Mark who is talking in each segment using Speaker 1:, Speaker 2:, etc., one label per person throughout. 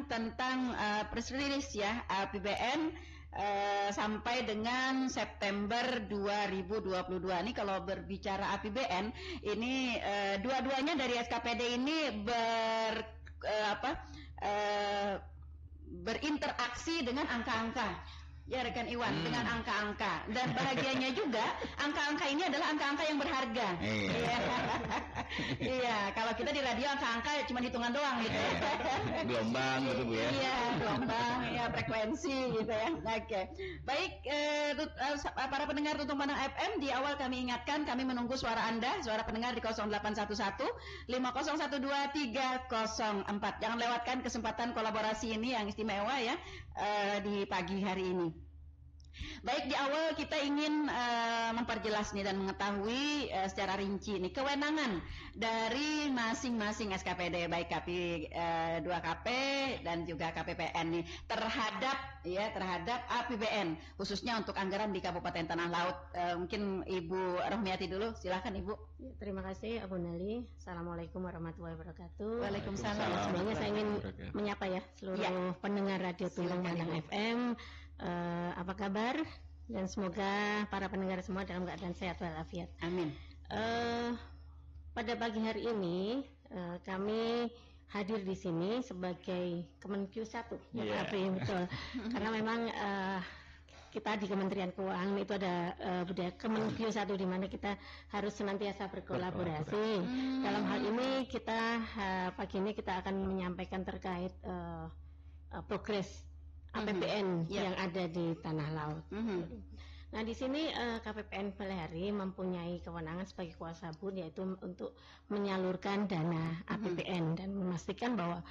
Speaker 1: tentang press release ya APBN sampai dengan September 2022. Ini kalau berbicara APBN ini dua-duanya dari SKPD ini berinteraksi dengan angka-angka. Ya rekan Iwan, dengan angka-angka, dan bahagianya juga angka-angka ini adalah angka-angka yang berharga. Iya, kalau kita di radio angka-angka cuma hitungan doang gitu.
Speaker 2: Gelombang gitu Bu ya.
Speaker 1: Iya, gelombang, ya frekuensi gitu ya. Oke. Baik, para pendengar Tutung Pandang FM, di awal kami ingatkan kami menunggu suara Anda, suara pendengar di 0811 5012 304. Jangan lewatkan kesempatan kolaborasi ini yang istimewa ya di pagi hari ini. Baik, di awal kita ingin memperjelas nih dan mengetahui secara rinci nih kewenangan dari masing-masing SKPD, baik KP2KP dan juga KPPN nih terhadap APBN khususnya untuk anggaran di Kabupaten Tanah Laut. Mungkin Ibu Rohmiati dulu, silakan Ibu.
Speaker 3: Ya, terima kasih Abu Nali. Assalamualaikum warahmatullahi wabarakatuh.
Speaker 1: Waalaikumsalam.
Speaker 3: Sebelumnya saya ingin menyapa ya seluruh pendengar Radio Tutung Pandang FM. Apa kabar? Dan semoga para pendengar semua dalam keadaan sehat walafiat.
Speaker 1: Amin.
Speaker 3: Pada pagi hari ini kami hadir di sini sebagai Kemenkyu 1 ya Pak betul. Karena memang kita di Kementerian Keuangan itu ada budaya Kemenkyu 1 di mana kita harus senantiasa berkolaborasi. Dalam hal ini kita pagi ini kita akan menyampaikan terkait progres APBN yang ada di Tanah Laut. Nah, di sini KPPN Pelihari mempunyai kewenangan sebagai kuasa bun, yaitu untuk menyalurkan dana APBN dan memastikan bahwa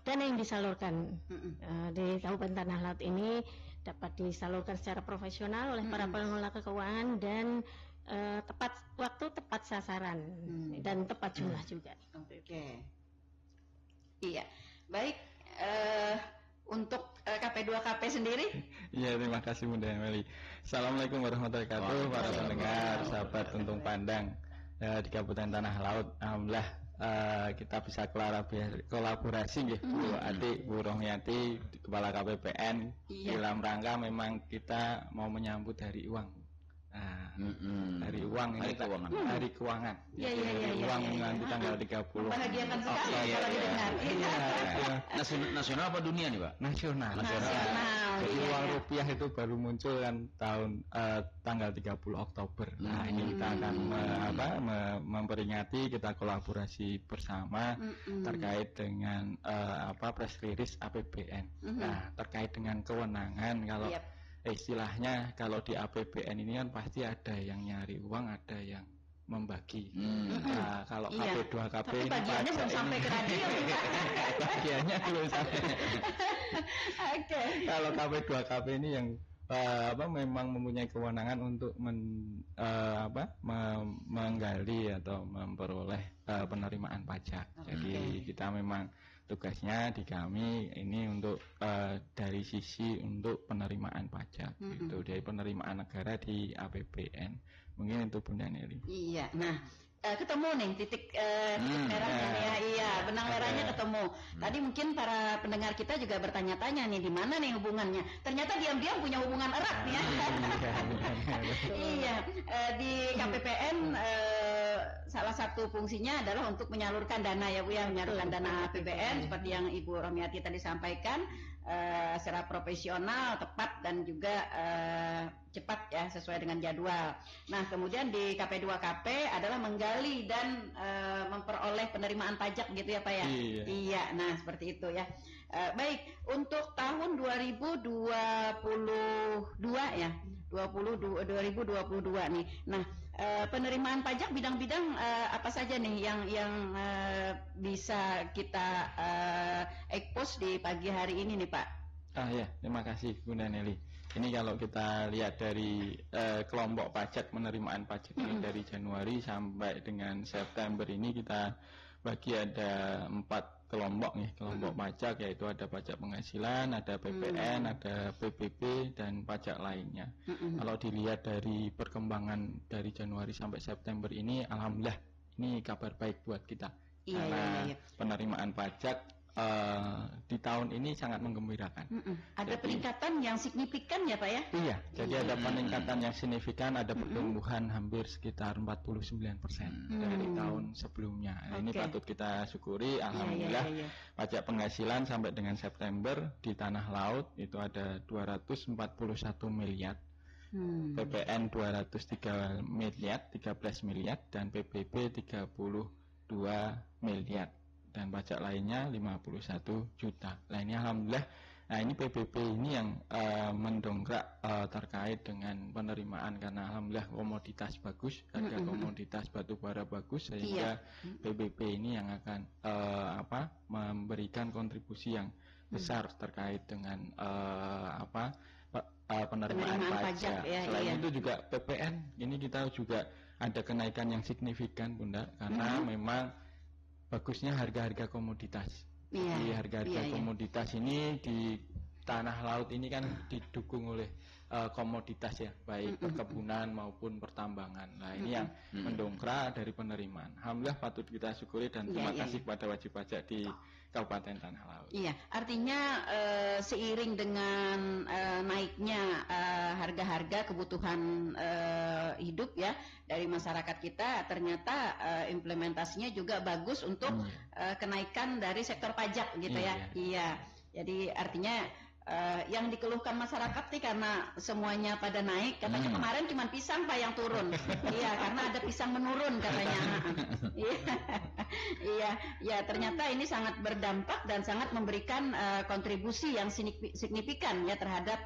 Speaker 3: dana yang disalurkan di Kabupaten Tanah Laut ini dapat disalurkan secara profesional oleh para pengelola keuangan dan tepat waktu, tepat sasaran dan tepat jumlah juga.
Speaker 1: Oke. Iya. Baik. Untuk KP2KP sendiri?
Speaker 2: Iya, terima kasih Bunda Meli. Assalamualaikum warahmatullahi wabarakatuh, para pendengar, sahabat Tutung Pandang di Kabupaten Tanah Laut. Alhamdulillah kita bisa kolaborasi Bu Adik, Bu Rohmiati, Kepala KPPN dalam rangka memang kita mau menyambut Hari Uang. Hari uang ini hari keuangan. Uang nanti tanggal 30.
Speaker 1: Membahagiakan sekali kalau didengar.
Speaker 2: Nasional apa dunia nih, Pak? Nasional. Jadi uang rupiah itu baru muncul kan tanggal 30 Oktober. Nah, ini kita akan memperingati, kita kolaborasi bersama terkait dengan press release APBN. Nah, terkait dengan kewenangan kalau istilahnya kalau di APBN ini kan pasti ada yang nyari uang, ada yang membagi. Nah, kalau KP2KP ini
Speaker 1: bagiannya belum sampai ke radio.
Speaker 2: Bagiannya belum sampai. Oke. Kalau KP2KP ini yang memang mempunyai kewenangan untuk menggali atau memperoleh penerimaan pajak. Jadi kita memang tugasnya di kami ini untuk dari sisi untuk penerimaan pajak, itu dari penerimaan negara di APBN. Mungkin itu Bunda Neli.
Speaker 1: Iya. Nah, ketemu nih titik merahnya ya. Iya, benang merahnya ketemu. Tadi mungkin para pendengar kita juga bertanya-tanya nih di mana nih hubungannya. Ternyata diam-diam punya hubungan erat ya. Iya, di KPPN salah satu fungsinya adalah untuk menyalurkan dana ya Bu ya, menyalurkan dana APBN seperti yang Ibu Rohmiati tadi sampaikan secara profesional, tepat dan juga cepat ya sesuai dengan jadwal. Nah, kemudian di KP2KP adalah menggali dan memperoleh penerimaan pajak gitu ya Pak ya. Iya, nah seperti itu ya. Baik, untuk tahun 2022 ya. 2022 nih. Nah, penerimaan pajak bidang-bidang apa saja nih yang bisa kita expose di pagi hari ini nih Pak?
Speaker 2: Ya, terima kasih Bunda Neli. Ini kalau kita lihat dari kelompok pajak, penerimaan pajak ini dari Januari sampai dengan September ini kita bagi ada 4 kelompok nih, kelompok pajak, yaitu ada pajak penghasilan, ada PPN, ada PBB dan pajak lainnya. Kalau dilihat dari perkembangan dari Januari sampai September ini, alhamdulillah ini kabar baik buat kita. Karena penerimaan pajak di tahun ini sangat menggembirakan.
Speaker 1: Ada peningkatan yang signifikan ya Pak ya?
Speaker 2: Iya, jadi ada peningkatan yang signifikan, ada pertumbuhan hampir sekitar 49% dari tahun sebelumnya. Ini patut kita syukuri, alhamdulillah. Pajak penghasilan sampai dengan September di tanah laut itu ada 241 miliar. PPN 203 miliar, 13 miliar, dan PBB 32 miliar, dan pajak lainnya 51 juta. Nah ini alhamdulillah. Nah ini PBB ini yang mendongkrak terkait dengan penerimaan, karena alhamdulillah komoditas bagus, harga komoditas batu bara bagus, sehingga PBB ini yang akan memberikan kontribusi yang besar terkait dengan penerimaan pajak. Selain itu juga PPN ini kita juga ada kenaikan yang signifikan Bunda, karena memang bagusnya harga-harga komoditas. Jadi harga-harga komoditas ini di tanah laut ini kan didukung oleh komoditas ya, baik perkebunan maupun pertambangan. Nah ini yang mendongkrak dari penerimaan. Alhamdulillah patut kita syukuri dan terima kasih kepada wajib pajak di Kabupaten Tanah Laut. Iya,
Speaker 1: artinya seiring dengan naiknya harga-harga kebutuhan hidup ya dari masyarakat kita, ternyata implementasinya juga bagus untuk kenaikan dari sektor pajak gitu ya. Iya. Jadi artinya yang dikeluhkan masyarakat nih karena semuanya pada naik, katanya kemarin cuma pisang Pak yang turun. Iya, karena ada pisang menurun katanya. Iya, ternyata ini sangat berdampak dan sangat memberikan kontribusi yang signifikan ya terhadap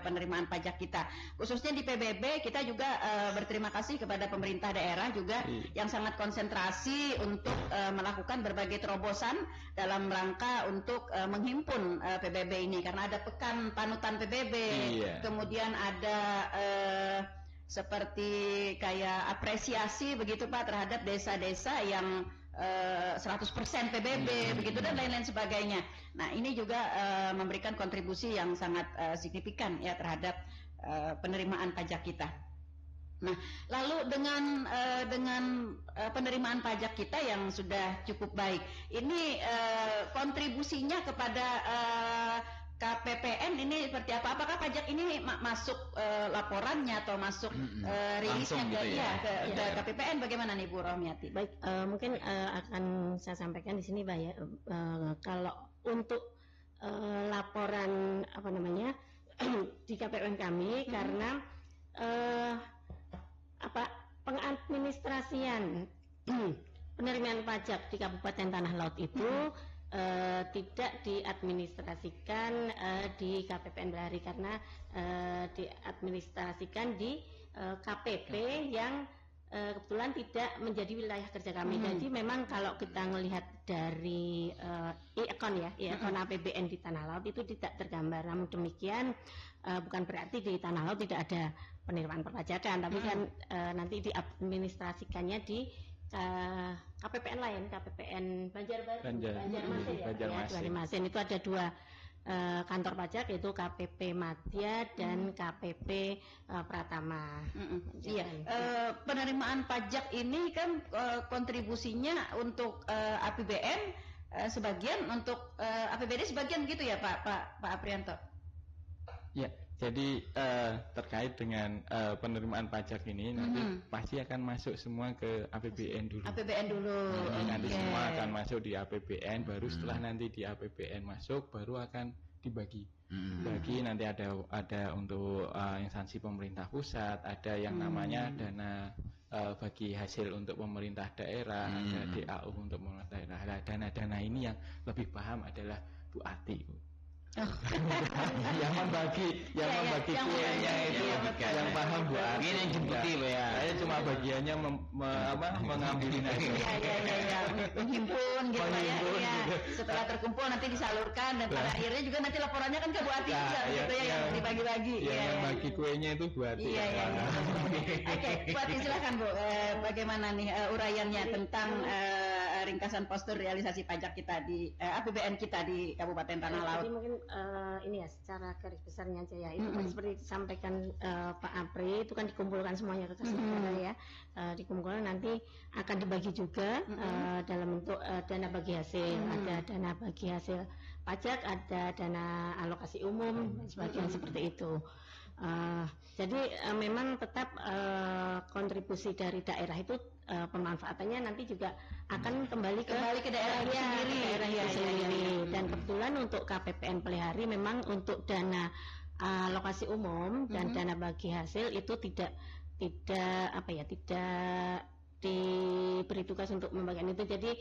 Speaker 1: penerimaan pajak kita. Khususnya di PBB kita juga berterima kasih kepada pemerintah daerah juga yang sangat konsentrasi untuk melakukan berbagai terobosan dalam rangka untuk menghimpun PBB ini, karena ada pekan panutan PBB, kemudian ada seperti kayak apresiasi begitu Pak terhadap desa-desa yang 100% PBB begitu dan lain-lain sebagainya. Nah ini juga memberikan kontribusi yang sangat signifikan ya terhadap penerimaan pajak kita. Nah, lalu dengan penerimaan pajak kita yang sudah cukup baik, ini kontribusinya kepada KPPN ini seperti apa? Apakah pajak ini masuk laporannya atau masuk rilisnya ke KPPN? Bagaimana nih Bu Rohmiati?
Speaker 3: Baik, mungkin akan saya sampaikan di sini Pak ya. Kalau untuk laporan di KPPN kami karena pengadministrasian penerimaan pajak di Kabupaten Tanah Laut itu tidak diadministrasikan di KPPN Bahari, karena diadministrasikan di KPP yang kebetulan tidak menjadi wilayah kerja kami. Jadi memang kalau kita melihat dari e-account APBN di Tanah Laut itu tidak tergambar. Namun demikian bukan berarti di Tanah Laut tidak ada penerimaan perpajakan, tapi kan nanti diadministrasikannya di KPPN lain, KPPN Banjarmasin itu ada dua kantor pajak, yaitu KPP Madya dan KPP Pratama.
Speaker 1: Iya, penerimaan pajak ini kan kontribusinya untuk APBN sebagian, untuk APBD sebagian gitu ya Pak Aprianto?
Speaker 2: Ya. Jadi terkait dengan penerimaan pajak ini nanti pasti akan masuk semua ke APBN dulu. Nanti semua akan masuk di APBN, baru setelah nanti di APBN masuk baru akan dibagi. Nanti ada untuk instansi pemerintah pusat, ada yang namanya dana bagi hasil untuk pemerintah daerah, ada DAU untuk pemerintah daerah. Dana-dana ini yang lebih paham adalah Bu Ati. yang membagi kuenya itu yang paham Bu Ati. Ini yang jemputi ya. Saya cuma bagiannya mengambilin aja.
Speaker 1: Menghimpun gitu ya. Setelah terkumpul nanti disalurkan dan pada akhirnya juga nanti laporannya kan ke Bu Ati juga gitu ya, yang dibagi-bagi.
Speaker 2: Yang bagi kuenya itu Bu Ati.
Speaker 1: Oke, Bu Ati silakan Bu. Bagaimana nih uraiannya tentang ringkasan postur realisasi pajak kita di APBN kita di Kabupaten Tanah Laut.
Speaker 3: Jadi mungkin ini ya secara garis besarnya aja ya. Itu kan seperti disampaikan Pak Apri, itu kan dikumpulkan semuanya ke kas negara ya. Dikumpulkan nanti akan dibagi juga dalam bentuk dana bagi hasil. Ada dana bagi hasil pajak, ada dana alokasi umum dan sebagainya seperti itu. Jadi memang tetap kontribusi dari daerah itu pemanfaatannya nanti juga akan kembali ke daerah sendiri. Dan kebetulan untuk KPPN Pelihari memang untuk dana alokasi umum dan dana bagi hasil itu tidak diberi tugas untuk membagikan itu. Jadi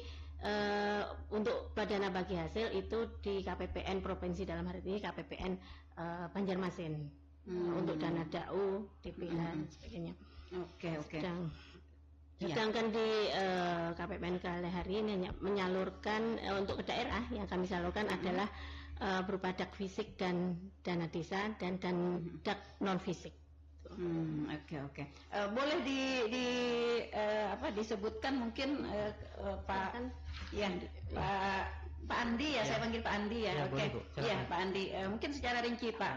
Speaker 3: untuk dana bagi hasil itu di KPPN provinsi, dalam hari ini KPPN Banjarmasin. Untuk dana DAU, DPH dan sebagainya.
Speaker 1: Oke.
Speaker 3: Sedangkan di KPPN Pelihari ini menyalurkan untuk ke daerah yang kami salurkan adalah berupa dak fisik dan dana desa dan dak non fisik.
Speaker 1: Oke. Boleh disebutkan mungkin Pak Pak Andi ya, saya panggil Pak Andi ya. Oke. Iya, Pak Andi. Mungkin secara rinci Pak,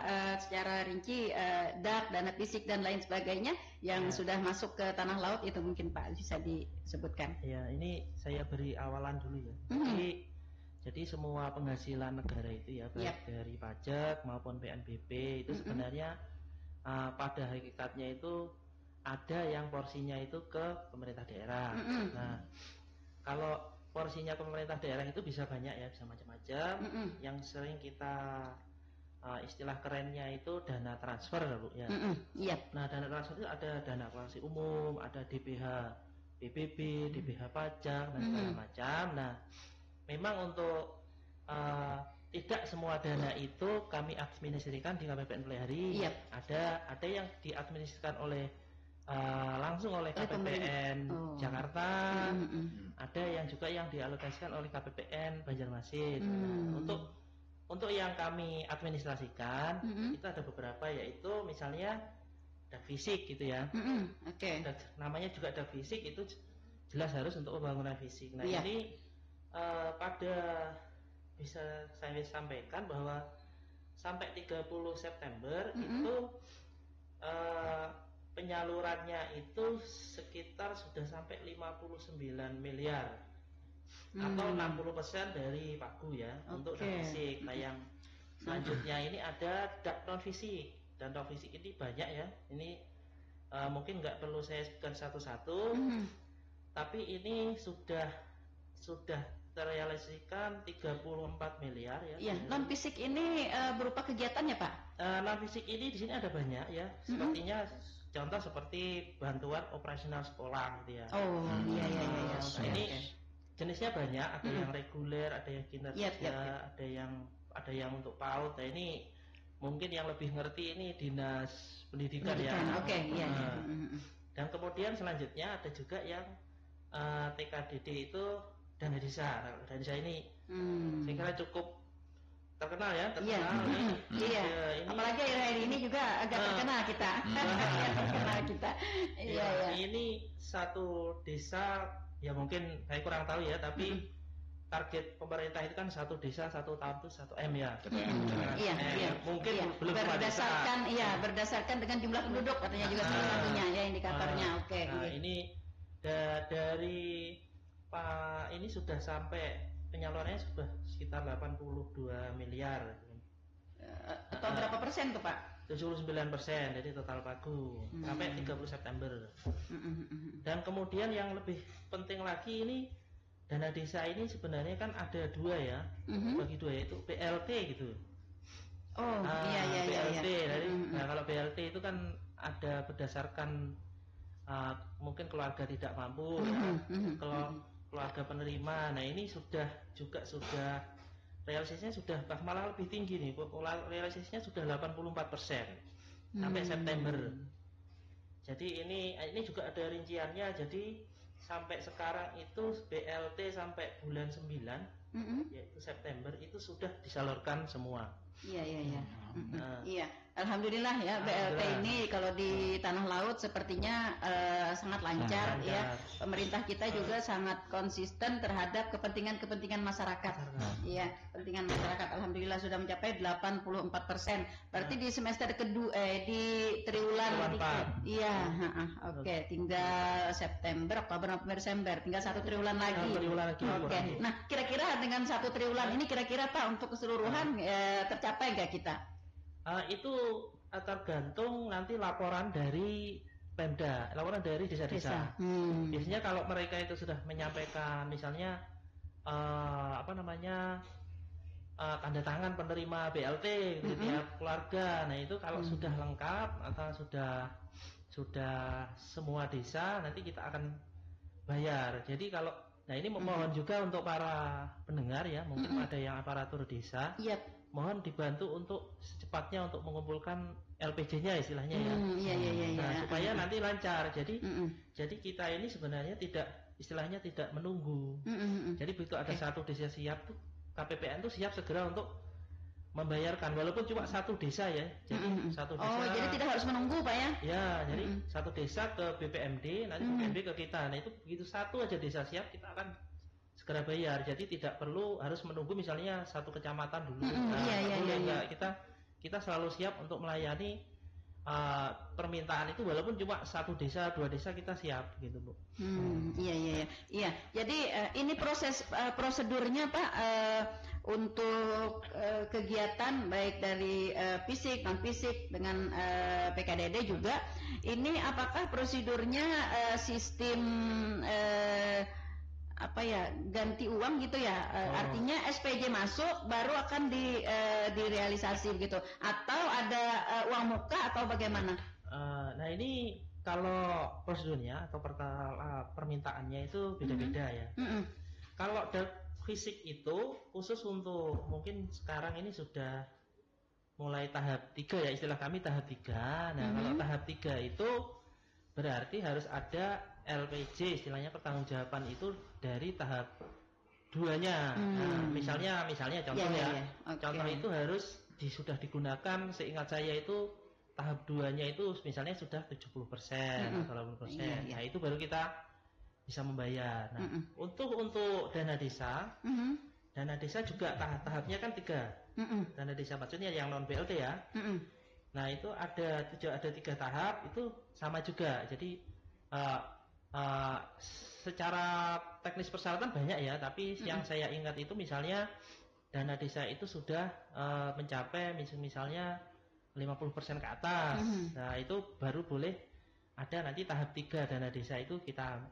Speaker 1: dak, dana fisik dan lain sebagainya yang sudah masuk ke tanah laut itu mungkin Pak bisa disebutkan.
Speaker 4: Ya, ini saya beri awalan dulu ya. Jadi semua penghasilan negara itu ya, baik dari pajak maupun PNBP itu sebenarnya pada hakikatnya itu ada yang porsinya itu ke pemerintah daerah. Nah, kalau porsinya pemerintah daerah itu bisa banyak ya, bisa macam-macam. Yang sering kita istilah kerennya itu dana transfer Bu ya. Nah, dana transfer itu ada dana alokasi umum, ada DPH PBB, DPH pajak dan segala macam. Nah, memang untuk tidak semua dana itu kami administrasikan di KPPN Pelihari. Ada yang diadministrasikan oleh langsung oleh KPPN Jakarta, ada yang juga yang dialokasikan oleh KPPN Banjarmasin. Untuk yang kami administrasikan itu ada beberapa, yaitu misalnya dak fisik gitu ya. Namanya juga dak fisik, itu jelas harus untuk pembangunan fisik. Nah ini pada bisa saya sampaikan bahwa sampai 30 September itu penyalurannya itu sekitar sudah sampai 59 miliar atau 60% dari pagu ya untuk dak fisik. Nah yang selanjutnya ini ada dak non fisik, dan dak fisik ini banyak ya. Ini mungkin nggak perlu saya sebutkan satu-satu, tapi ini sudah terrealisasikan 34 miliar ya.
Speaker 1: Iya, non fisik ini berupa kegiatannya Pak?
Speaker 4: Non fisik ini di sini ada banyak ya. Sepertinya contoh seperti bantuan operasional sekolah gitu ya.
Speaker 1: Iya.
Speaker 4: Ini jenisnya banyak, ada yang reguler, ada yang kinerja, ada yang untuk PAUD. Nah ini mungkin yang lebih ngerti ini Dinas Pendidikan ya. Dan kemudian selanjutnya ada juga yang TKDD itu dana desa. Dana desa ini saya kira cukup terkenal ya,
Speaker 1: Iya. Apalagi hari ini juga agak terkenal kita.
Speaker 4: Ini satu desa ya, mungkin saya kurang tahu ya, tapi target pemerintah itu kan satu desa 1 tahun itu 1 M ya. Mungkin belum
Speaker 1: berdasarkan dengan jumlah penduduk katanya juga salah satunya ya indikatornya.
Speaker 4: Nah, ini dari Pak ini sudah sampai penyalurannya sudah sekitar 82 miliar.
Speaker 1: Atau berapa persen tuh Pak?
Speaker 4: 79%, jadi total pagu sampai 30 September. Dan kemudian yang lebih penting lagi, ini dana desa ini sebenarnya kan ada dua ya, bagi dua, yaitu BLT gitu. BLT. Nah kalau BLT itu kan ada berdasarkan mungkin keluarga tidak mampu, kalau keluarga penerima. Nah ini sudah realisasinya sudah malah lebih tinggi nih, realisasinya sudah 84% sampai September. Jadi ini juga ada rinciannya. Jadi sampai sekarang itu BLT sampai bulan 9 yaitu September itu sudah disalurkan semua.
Speaker 1: Iya.
Speaker 4: Nah,
Speaker 1: Iya, alhamdulillah ya BLT ini kalau di tanah laut sepertinya sangat lancar ya. Pemerintah kita juga sangat konsisten terhadap kepentingan masyarakat. Iya, kepentingan masyarakat. Alhamdulillah sudah mencapai 84%. Berarti di semester kedua di triwulan
Speaker 4: 4.
Speaker 1: Iya, oke. Tinggal September, Oktober, November, Desember. Tinggal 1 triwulan lagi. Oke. Nah, kira-kira dengan 1 triwulan ini kira-kira Pak untuk keseluruhan tercapai nggak kita?
Speaker 4: Itu tergantung nanti laporan dari Pemda, laporan dari desa-desa. Biasanya kalau mereka itu sudah menyampaikan misalnya tanda tangan penerima BLT di tiap keluarga. Nah, itu kalau sudah lengkap atau sudah semua desa, nanti kita akan bayar. Jadi kalau ini mohon juga untuk para pendengar ya, mungkin ada yang aparatur desa. Mohon dibantu untuk secepatnya untuk mengumpulkan LPG-nya istilahnya ya. Nah, supaya nanti lancar. Jadi kita ini sebenarnya istilahnya tidak menunggu. Jadi begitu ada satu desa siap tuh, KPPN tuh siap segera untuk membayarkan walaupun cuma satu desa ya. Jadi satu desa.
Speaker 1: Oh, jadi tidak harus menunggu Pak ya?
Speaker 4: Ya, jadi satu desa ke BPMD, nanti BPMD ke kita. Nah, itu begitu satu aja desa siap, kita akan segera bayar. Jadi tidak perlu harus menunggu misalnya satu kecamatan dulu. Kita selalu siap untuk melayani permintaan itu walaupun cuma satu desa, 2 desa kita siap gitu, Bu.
Speaker 1: Iya. Jadi ini prosedurnya Pak untuk kegiatan baik dari fisik, non fisik dengan PKDD juga. Ini apakah prosedurnya sistem ganti uang gitu ya, artinya SPJ masuk baru akan direalisasi begitu, atau ada uang muka atau bagaimana?
Speaker 4: Nah, ini kalau prosedurnya atau permintaannya itu beda-beda ya. Kalau fisik itu khusus untuk mungkin sekarang ini sudah mulai tahap 3 ya, istilah kami tahap 3. Nah, kalau tahap 3 itu berarti harus ada LPJ, istilahnya pertanggungjawaban itu dari tahap 2-nya. Nah, misalnya contoh contoh itu harus sudah digunakan, seingat saya itu tahap 2-nya itu misalnya sudah 70% atau 80%. Nah, itu baru kita bisa membayar. Nah, untuk dana desa, dana desa juga tahapnya kan 3. Dana desa maksudnya yang non BLT ya. Nah, itu ada 3 tahap, itu sama juga. Jadi secara teknis persyaratan banyak ya, tapi yang saya ingat itu misalnya dana desa itu sudah mencapai misalnya 50% ke atas. Nah, itu baru boleh ada nanti tahap 3 dana desa itu kita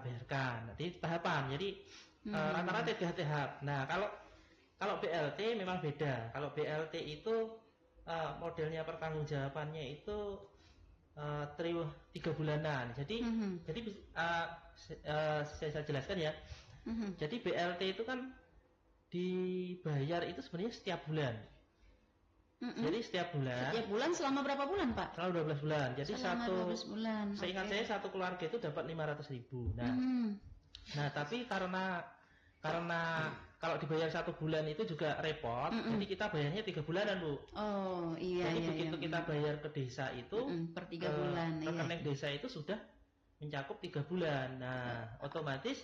Speaker 4: bayarkan. Nanti tahapan. Jadi rata-rata 3 tahap. Nah, kalau BLT memang beda. Kalau BLT itu modelnya pertanggungjawabannya itu 3 bulanan. Jadi saya jelaskan ya. Jadi BLT itu kan dibayar itu sebenarnya setiap bulan. Jadi setiap bulan
Speaker 1: selama berapa bulan Pak?
Speaker 4: Selama 12 bulan. Jadi
Speaker 1: selama 12 bulan.
Speaker 4: Seingat saya satu keluarga itu dapat 500.000. Nah, tapi karena kalau dibayar 1 bulan itu juga repot, jadi kita bayarnya 3 bulanan, Bu.
Speaker 1: Oh, iya.
Speaker 4: Jadi begitu kita bayar ke desa itu
Speaker 1: per 3 bulan.
Speaker 4: Rekening desa itu sudah mencakup 3 bulan. Nah, otomatis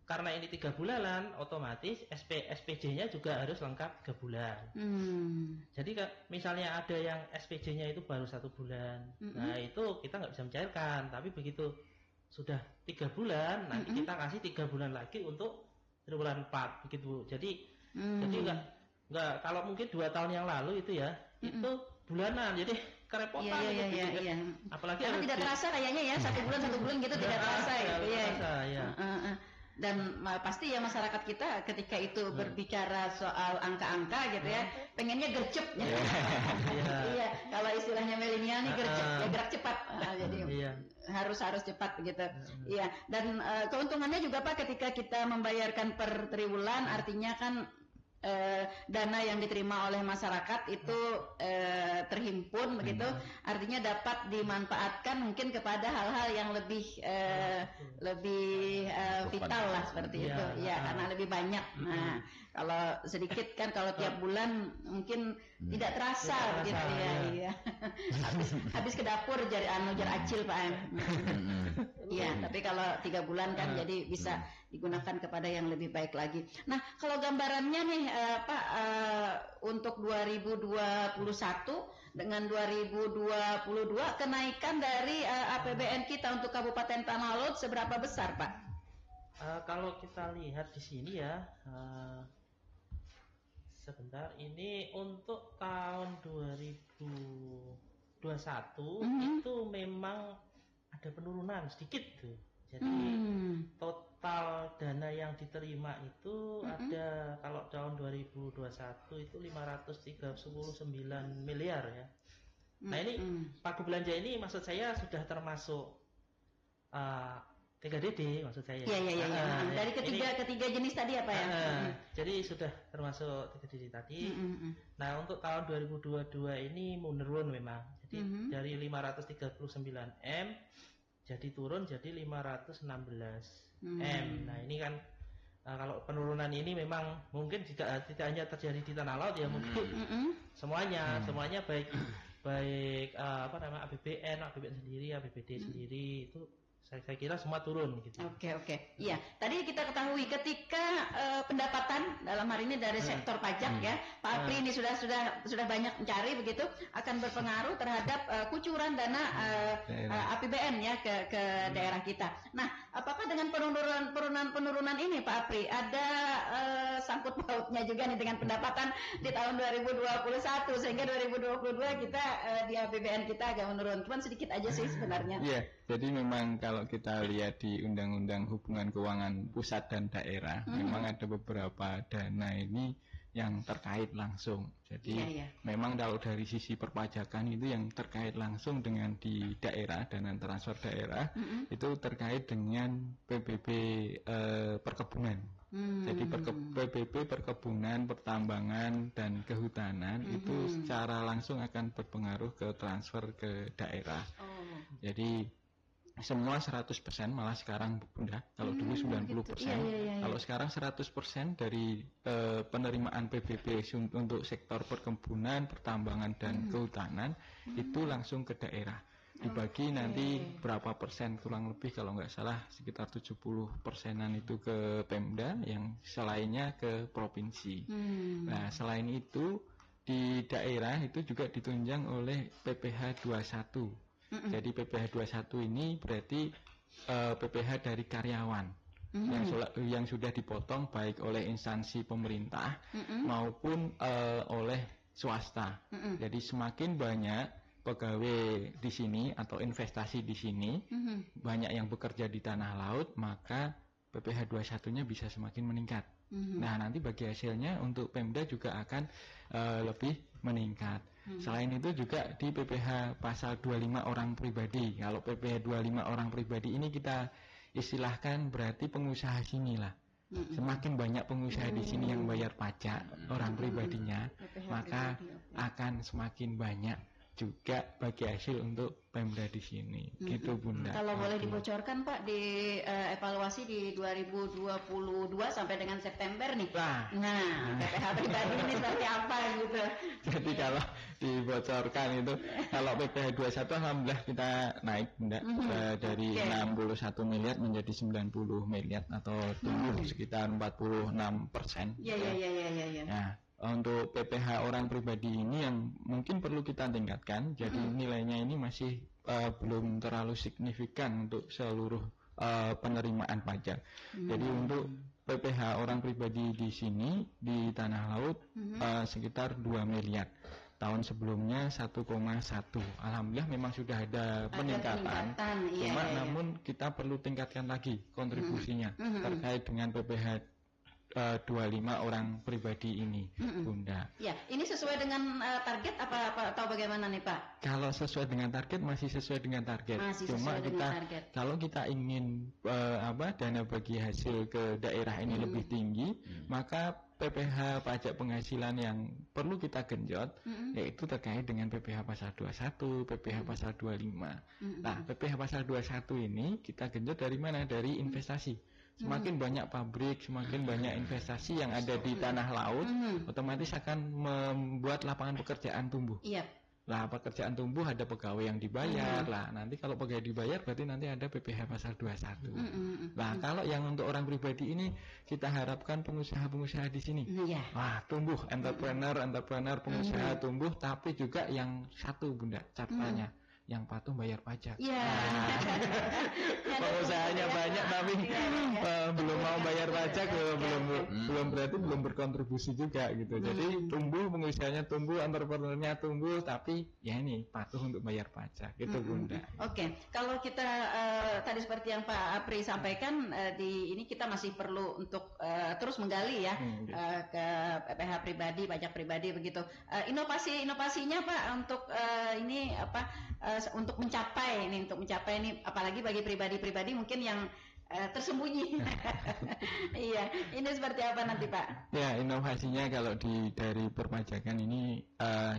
Speaker 4: karena ini 3 bulanan, otomatis SPJ-nya juga harus lengkap 3 bulan. Jadi misalnya ada yang SPJ-nya itu baru 1 bulan, nah itu kita nggak bisa mencairkan. Tapi begitu sudah 3 bulan, nanti kita kasih 3 bulan lagi untuk triwulan 4 begitu. Jadi nggak kalau mungkin 2 tahun yang lalu itu ya, itu bulanan. Jadi kerepotan
Speaker 1: iya.
Speaker 4: Apalagi
Speaker 1: karena tidak terasa kayaknya ya, 1 bulan gitu tidak terasa gitu ya. Dan pasti ya masyarakat kita ketika itu berbicara soal angka-angka gitu ya, pengennya gercep ya. Iya, kalau istilahnya milenial nih gercep ya, gerak cepat. Jadi harus cepat begitu. Iya, dan keuntungannya juga Pak ketika kita membayarkan per triwulan, artinya kan dana yang diterima oleh masyarakat itu terhimpun begitu, artinya dapat dimanfaatkan mungkin kepada hal-hal yang lebih vital lah seperti itu ya, karena lebih banyak. Nah, Kalau sedikit kan, kalau tiap bulan mungkin tidak terasa gitu ya. Iya. habis ke dapur jar acil Pak. Iya, tapi kalau 3 bulan kan jadi bisa digunakan kepada yang lebih baik lagi. Nah, kalau gambarannya nih Pak, untuk 2021 dengan 2022 kenaikan dari APBN kita untuk Kabupaten Tanah Laut seberapa besar Pak?
Speaker 4: Kalau kita lihat di sini ya, sebentar, ini untuk tahun 2021 itu memang ada penurunan sedikit tuh. Jadi total dana yang diterima itu ada, kalau tahun 2021 itu 539 miliar ya. Nah ini pagu belanja ini maksud saya sudah termasuk 3DD maksud saya.
Speaker 1: Iya. Dari ketiga jenis tadi apa ya?
Speaker 4: Jadi sudah termasuk 3DD tadi. Nah untuk tahun 2022 ini menurun memang. Jadi dari 539 M jadi turun jadi 516 M. Nah ini kan kalau penurunan ini memang mungkin tidak hanya terjadi di Tanah Laut ya, mungkin semuanya baik APBN sendiri, APBD sendiri itu saya kira semua turun gitu.
Speaker 1: Oke. Iya, tadi kita ketahui ketika pendapatan dalam hari ini dari sektor pajak ya, Pak Apri ini sudah banyak mencari begitu, akan berpengaruh terhadap kucuran dana APBN ya ke daerah kita. Nah, apakah dengan penurunan ini Pak Apri ada sangkut pautnya juga nih dengan pendapatan di tahun 2021 sehingga 2022 kita di APBN kita agak menurun. Cuman sedikit aja sih sebenarnya.
Speaker 2: Iya, jadi memang kalau kita lihat di Undang-Undang Hubungan Keuangan Pusat dan Daerah, memang ada beberapa dana ini yang terkait langsung. Jadi memang kalau dari sisi perpajakan itu yang terkait langsung dengan di daerah, dana transfer daerah, itu terkait dengan PBB perkebunan. Jadi PBB perkebunan, pertambangan, dan kehutanan itu secara langsung akan berpengaruh ke transfer ke daerah. Jadi semua 100%, malah sekarang Bunda, kalau dulu 90%, kalau sekarang 100% dari penerimaan PBB untuk sektor perkebunan, pertambangan, dan kehutanan itu langsung ke daerah. Dibagi nanti berapa persen, kurang lebih kalau nggak salah sekitar 70%-an itu ke Pemda, yang selainnya ke provinsi. Nah, selain itu di daerah itu juga ditunjang oleh PPh 21. Jadi PPh 21 ini berarti PPh dari karyawan yang sudah dipotong baik oleh instansi pemerintah maupun oleh swasta. Jadi semakin banyak pegawai di sini atau investasi di sini, banyak yang bekerja di Tanah Laut, maka PPh 21-nya bisa semakin meningkat. Nah, nanti bagi hasilnya untuk Pemda juga akan lebih meningkat. Selain itu juga di PPh pasal 25 orang pribadi. Kalau PPh 25 orang pribadi ini kita istilahkan berarti pengusaha sini lah. Semakin banyak pengusaha di sini yang bayar pajak orang pribadinya, maka akan semakin banyak juga bagi hasil untuk Pemda di sini. Gitu Bunda.
Speaker 1: Kalau boleh dibocorkan Pak, di evaluasi di 2022 sampai dengan September nih. Nah, PPh pribadi ini seperti apa gitu.
Speaker 2: Jadi kalau dibocorkan itu, kalau PPh 21 alhamdulillah kita naik Bunda, dari 61 miliar menjadi 90 miliar atau tumbuh sekitar 46%.
Speaker 1: Iya.
Speaker 2: Nah, untuk PPh orang pribadi ini yang mungkin perlu kita tingkatkan. Jadi nilainya ini masih belum terlalu signifikan untuk seluruh penerimaan pajak. Jadi untuk PPh orang pribadi di sini di Tanah Laut sekitar 2 miliar. Tahun sebelumnya 1,1. Alhamdulillah memang sudah ada peningkatan. Namun kita perlu tingkatkan lagi kontribusinya terkait dengan PPh 25 orang pribadi ini, Bunda.
Speaker 1: Ya, ini sesuai dengan target apa atau bagaimana nih Pak?
Speaker 2: Kalau sesuai dengan target masih sesuai dengan target. Cuma kalau kita ingin dana bagi hasil ke daerah ini lebih tinggi, maka PPh pajak penghasilan yang perlu kita genjot yaitu terkait dengan PPh pasal 21, PPh pasal 25. Nah, PPh pasal 21 ini kita genjot dari mana? Dari investasi. Semakin banyak pabrik, semakin banyak investasi yang ada di tanah laut, otomatis akan membuat lapangan pekerjaan tumbuh.
Speaker 1: Iya.
Speaker 2: Lah pekerjaan tumbuh, ada pegawai yang dibayar. Lah nanti kalau pegawai dibayar berarti nanti ada PPh pasal 21. Lah kalau yang untuk orang pribadi ini kita harapkan pengusaha-pengusaha di sini. Wah, tumbuh entrepreneur, pengusaha tumbuh, tapi juga yang satu Bunda, catatannya yang patuh bayar pajak. Pengusahanya banyak tapi belum mau bayar pajak, belum berarti belum berkontribusi juga gitu. Jadi tumbuh, pengusahanya tumbuh, entrepreneurnya tumbuh, tapi ya ini patuh untuk bayar pajak gitu Bunda.
Speaker 1: Oke. Kalau kita tadi seperti yang Pak Apri sampaikan, di ini kita masih perlu untuk terus menggali ya ke PPh pribadi, pajak pribadi begitu. Inovasinya Pak untuk ini apa? Untuk mencapai ini, apalagi bagi pribadi-pribadi mungkin yang tersembunyi. Iya, ini seperti apa nanti Pak?
Speaker 2: Ya, inovasinya kalau dari perpajakan ini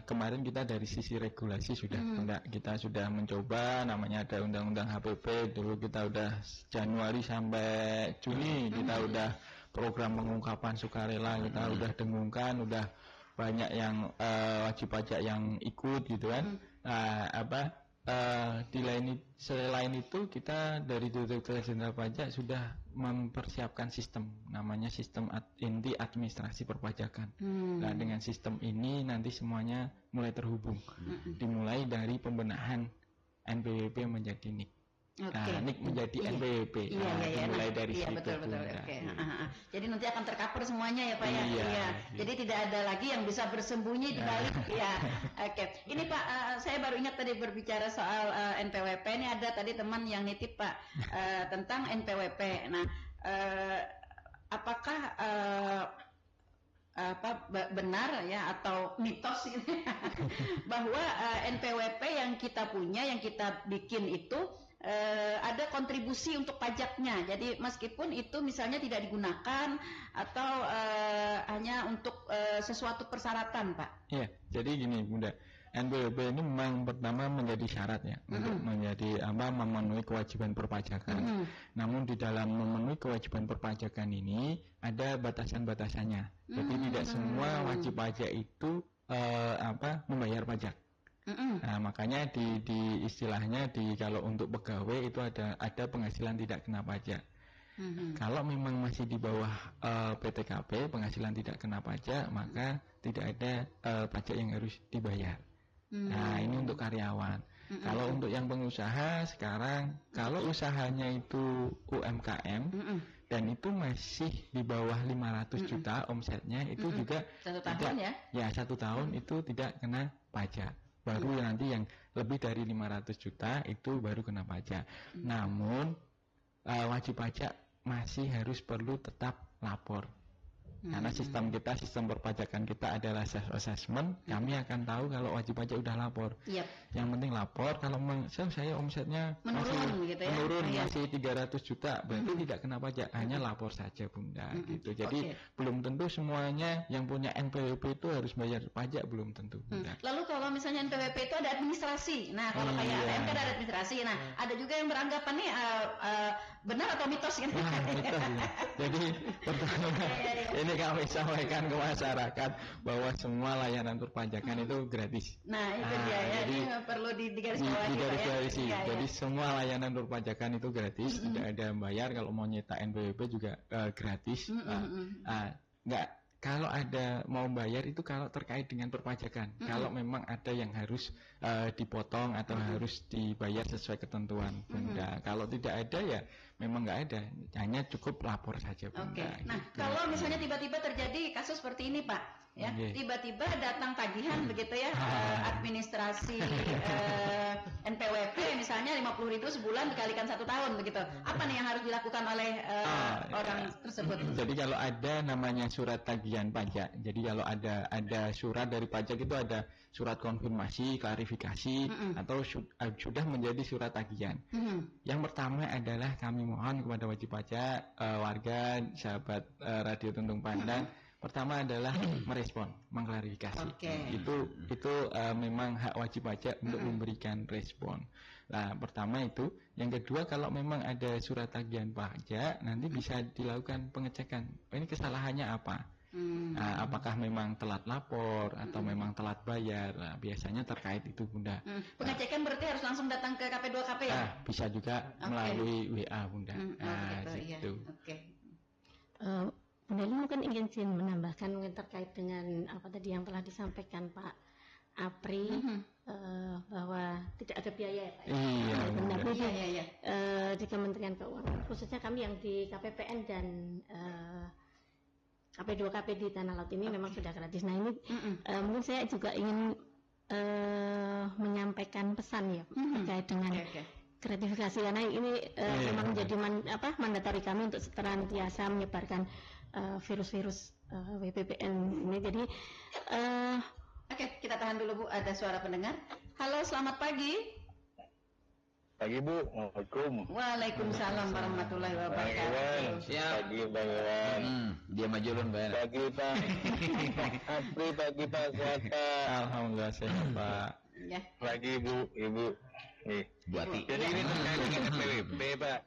Speaker 2: kemarin kita dari sisi regulasi sudah kita sudah mencoba, namanya ada undang-undang HPP, dulu kita udah Januari sampai Juni kita udah program pengungkapan sukarela, kita udah dengungkan, udah banyak yang wajib pajak yang ikut gitu kan. Selain itu kita dari Direktorat Jenderal Pajak sudah mempersiapkan sistem, namanya sistem inti administrasi perpajakan. Nah dengan sistem ini nanti semuanya mulai terhubung, dimulai dari pembenahan NPWP menjadi NIK. Nah, NIK menjadi NPWP. Dimulai dari situ. Betul.
Speaker 1: Jadi nanti akan tercover semuanya ya Pak ya. Iya. Jadi tidak ada lagi yang bisa bersembunyi di balik. Iya. Oke. Ini Pak, saya baru ingat tadi berbicara soal NPWP. Ini ada tadi teman yang nitip Pak tentang NPWP. Nah, apakah benar ya atau mitos ini bahwa NPWP yang kita punya, yang kita bikin itu ada kontribusi untuk pajaknya. Jadi meskipun itu misalnya tidak digunakan atau hanya untuk sesuatu persyaratan, Pak.
Speaker 2: Iya, jadi gini Bunda, NPWP ini memang pertama menjadi syarat ya untuk menjadi memenuhi kewajiban perpajakan. Namun di dalam memenuhi kewajiban perpajakan ini ada batasan-batasannya. Jadi tidak semua wajib pajak itu membayar pajak. Nah, makanya di istilahnya kalau untuk pegawai itu ada penghasilan tidak kena pajak. Kalau memang masih di bawah PTKP penghasilan tidak kena pajak, maka tidak ada pajak yang harus dibayar. Nah, ini untuk karyawan. Kalau untuk yang pengusaha sekarang, kalau usahanya itu UMKM dan itu masih di bawah 500 juta omsetnya, itu juga
Speaker 1: 1 tahun
Speaker 2: ya 1 tahun itu tidak kena pajak. Baru nanti yang lebih dari 500 juta itu baru kena pajak. Namun wajib pajak masih harus perlu tetap lapor. Karena sistem perpajakan kita adalah self-assessment, kami akan tahu kalau wajib pajak udah lapor. Yang penting lapor. Kalau saya omsetnya menurun, masih 300 juta, berarti tidak kena pajak, hanya lapor saja Bunda. Gitu. Jadi belum tentu semuanya yang punya NPWP itu harus bayar pajak, belum tentu Bunda.
Speaker 1: Lalu kalau misalnya NPWP itu ada administrasi, nah kalau kayak ATM kan ada administrasi, nah ada juga yang beranggapan nih benar atau mitos kan?
Speaker 2: Mitos, ya. Jadi pertama ini kami sampaikan ke masyarakat bahwa semua layanan perpajakan itu gratis.
Speaker 1: Nah itu dia ya, ini perlu digarisbawahi.
Speaker 2: Jadi semua layanan perpajakan itu gratis, tidak ada yang bayar. Kalau mau nyetak NPWP juga gratis. Kalau ada mau bayar itu kalau terkait dengan perpajakan. Kalau memang ada yang harus dipotong atau harus dibayar sesuai ketentuan Bunda. Kalau tidak ada ya memang nggak ada, hanya cukup lapor saja Bunda.
Speaker 1: Nah gitu. Kalau misalnya tiba-tiba terjadi kasus seperti ini Pak, ya tiba-tiba datang tagihan begitu ya, administrasi NPWP misalnya 50.000 sebulan dikalikan 1 tahun begitu. Apa nih yang harus dilakukan oleh orang tersebut?
Speaker 2: Jadi kalau ada namanya surat tagihan pajak, jadi kalau ada surat dari pajak itu ada surat konfirmasi, klarifikasi, atau sudah menjadi surat tagihan. Yang pertama adalah kami mohon kepada wajib pajak, warga, sahabat Radio Tuntung Pandang, Pertama adalah merespon, mengklarifikasi. Itu memang hak wajib pajak untuk memberikan respon. Nah, pertama itu. Yang kedua, kalau memang ada surat tagihan pajak, nanti bisa dilakukan pengecekan. Ini kesalahannya apa? Nah, apakah memang telat lapor atau memang telat bayar? Nah, biasanya terkait itu, Bunda.
Speaker 1: Pengecekan berarti harus langsung datang ke KP2KP ya?
Speaker 2: Bisa juga melalui WA, Bunda. Gitu.
Speaker 3: Bunda Eli mungkin ingin menambahkan mungkin terkait dengan apa tadi yang telah disampaikan Pak Apri, bahwa tidak ada biaya ya Pak.
Speaker 2: Iya.
Speaker 3: Di Kementerian Keuangan, khususnya kami yang di KPPN dan KP2KP di Tanah Laut ini memang sudah gratis. Nah ini mungkin saya juga ingin menyampaikan pesan ya terkait dengan gratifikasi, karena ini memang menjadi mandatori kami untuk senantiasa menyebarkan virus-virus WPPN ini. Jadi
Speaker 1: kita tahan dulu Bu, ada suara pendengar. Halo, selamat pagi.
Speaker 5: Pagi Bu, Assalamualaikum.
Speaker 1: Waalaikumsalam warahmatullahi wabarakatuh.
Speaker 5: Siap. Pagi Bang Iwan.
Speaker 6: Dia maju dulu Bang.
Speaker 5: Pagi Pak Apri, pagi Pak sehat Pak.
Speaker 2: Alhamdulillah sehat Pak.
Speaker 1: Ya.
Speaker 5: Pagi Bu, Ibu. Nih,
Speaker 6: Buati.
Speaker 5: jadi ini terkait dengan NPWP Pak.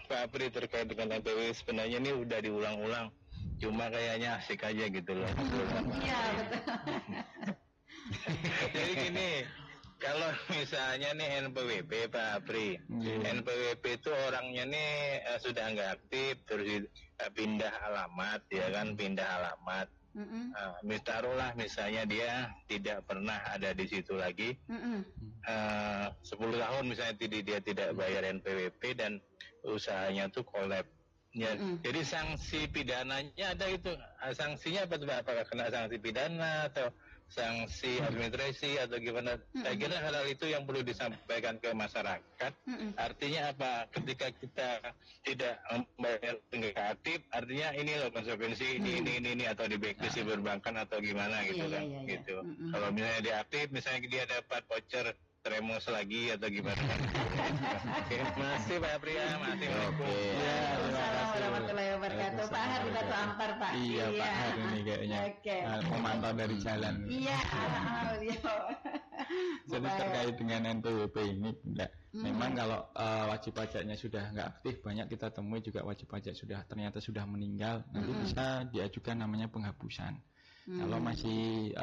Speaker 5: Pak Apri, terkait dengan NPWP sebenarnya ini udah diulang-ulang. Cuma kayaknya asik aja gitu loh.
Speaker 1: Iya, betul.
Speaker 5: Jadi gini, kalau misalnya nih NPWP Pak Apri, NPWP itu orangnya nih sudah nggak aktif, terus pindah alamat, ya kan, pindah alamat. Taruhlah misalnya dia tidak pernah ada di situ lagi, 10 tahun misalnya dia tidak bayar NPWP dan usahanya tuh kolab. Ya, jadi sanksi pidananya ada itu. Sanksinya apa tuh? Apakah kena sanksi pidana atau sanksi administrasi atau gimana? Saya kira hal-hal itu yang perlu disampaikan ke masyarakat. Artinya apa? Ketika kita tidak membayar negatif, artinya ini loh konsekuensi ini atau di blacklist di perbankan atau gimana gitu kan? Gitu. Kalau misalnya dia aktif, misalnya dia dapat voucher Tremos lagi atau gimana? Oke, masih Pak Pria, masih.
Speaker 1: Assalamualaikum warahmatullahi wabarakatuh. Pak Har di Batu Ampar Pak.
Speaker 2: Iya Pak Har ini kayaknya. Memantau dari jalan.
Speaker 1: Iya.
Speaker 2: Jadi terkait dengan NPWP ini, memang kalau wajib pajaknya sudah nggak aktif, banyak kita temui juga wajib pajak ternyata sudah meninggal, nanti bisa diajukan namanya penghapusan. Kalau masih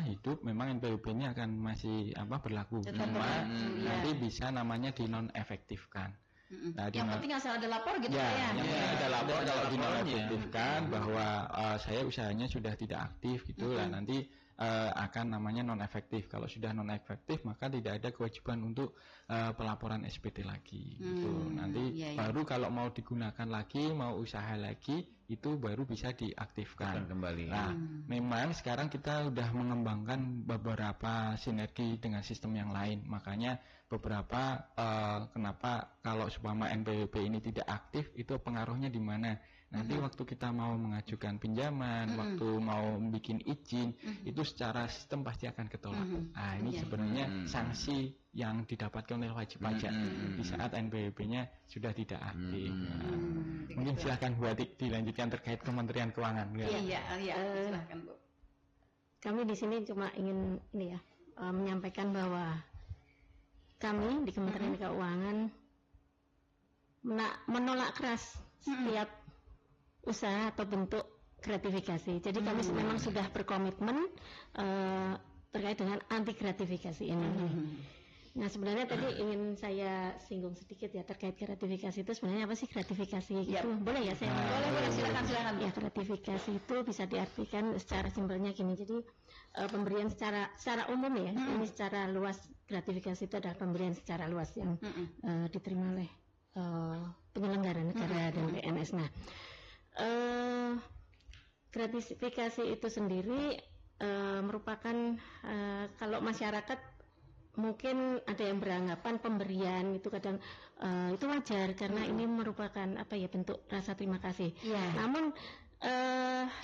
Speaker 2: hidup, memang NPWP ini akan masih berlaku. Cuma nanti bisa namanya dinonefektifkan. Nah,
Speaker 1: yang penting asal ada lapor gitu ya.
Speaker 2: Yang penting ada lapor, kalau dinonefektifkan bahwa saya usahanya sudah tidak aktif gitu lah, nanti akan namanya non-efektif. Kalau sudah non-efektif, maka tidak ada kewajiban untuk pelaporan SPT lagi gitu. Nanti baru kalau mau digunakan lagi, mau usaha lagi, itu baru bisa diaktifkan
Speaker 6: kembali.
Speaker 2: Nah, memang sekarang kita sudah mengembangkan beberapa sinergi dengan sistem yang lain. Makanya beberapa kenapa kalau supaya NPWP ini tidak aktif, itu pengaruhnya di mana? Nanti waktu kita mau mengajukan pinjaman, waktu mau bikin izin, itu secara sistem pasti akan ketolak. Nah, ini sebenarnya sanksi yang didapatkan oleh wajib pajak di saat NPWP-nya sudah tidak aktif. Mungkin silakan Bu Atik dilanjutkan terkait Kementerian Keuangan.
Speaker 1: Iya, silakan Bu.
Speaker 3: Kami di sini cuma ingin menyampaikan bahwa kami di Kementerian Keuangan menolak keras setiap usaha atau bentuk gratifikasi. Jadi kami memang sudah berkomitmen terkait dengan anti gratifikasi ini. Nah, sebenarnya tadi ingin saya singgung sedikit ya terkait gratifikasi itu sebenarnya apa sih gratifikasi itu? Boleh ya saya?
Speaker 1: Boleh, silakan.
Speaker 3: Ya, gratifikasi itu bisa diartikan secara simpelnya gini. Jadi pemberian secara umum ya. Ini secara luas, gratifikasi itu adalah pemberian secara luas yang diterima oleh penyelenggara negara dan PNS. Nah, gratifikasi itu sendiri merupakan kalau masyarakat mungkin ada yang beranggapan pemberian itu kadang itu wajar karena ini merupakan bentuk rasa terima kasih. Namun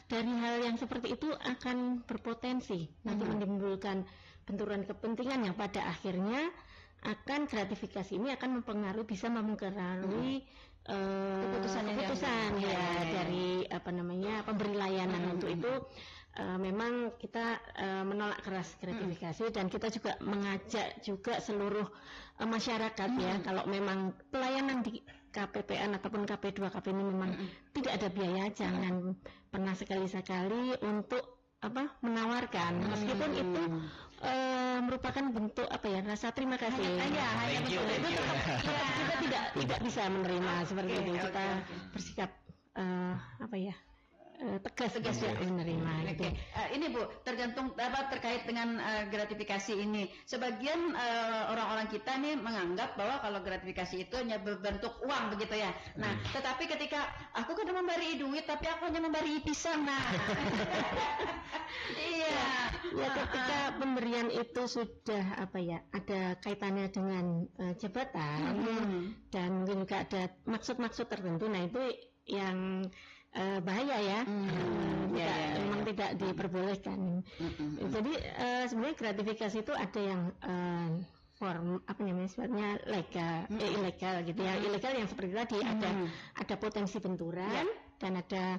Speaker 3: dari hal yang seperti itu akan berpotensi nanti menimbulkan benturan kepentingan yang pada akhirnya akan gratifikasi ini akan bisa mempengaruhi keputusan ya dari pemberi layanan. Untuk itu memang kita menolak keras gratifikasi, dan kita juga mengajak juga seluruh masyarakat ya, kalau memang pelayanan di KPPN ataupun KP2 KP ini memang tidak ada biaya, jangan pernah sekali-sekali untuk menawarkan, meskipun itu merupakan bentuk rasa terima kasih. Kita tidak bisa menerima seperti itu. Kita bersikap tegas ya menerima.
Speaker 1: Gitu. Ini Bu, tergantung terkait dengan gratifikasi ini. Sebagian orang-orang kita nih menganggap bahwa kalau gratifikasi itu hanya berbentuk uang begitu ya. Nah, tetapi ketika aku kan memberi duit, tapi aku hanya memberi pisang. Nah, iya.
Speaker 3: Ya, ketika pemberian itu sudah ada kaitannya dengan jabatan dan mungkin juga ada maksud-maksud tertentu. Nah, itu yang bahaya ya, memang tidak diperbolehkan. Jadi sebenarnya gratifikasi itu ada yang form sifatnya legal, ilegal gitu ya. Ilegal yang seperti tadi ada potensi benturan dan ada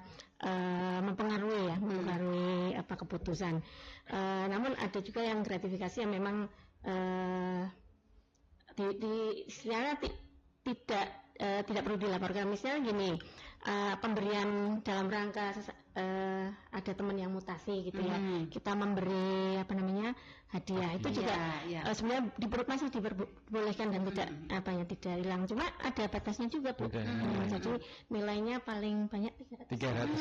Speaker 3: mempengaruhi keputusan. Namun ada juga yang gratifikasi yang memang istilahnya tidak perlu dilaporkan. Misalnya gini, pemberian dalam rangka ada teman yang mutasi gitu ya, kita memberi hadiah, itu juga sebenarnya masih diperbolehkan dan tidak hilang, cuma ada batasnya juga Bu. Jadi nilainya paling banyak 300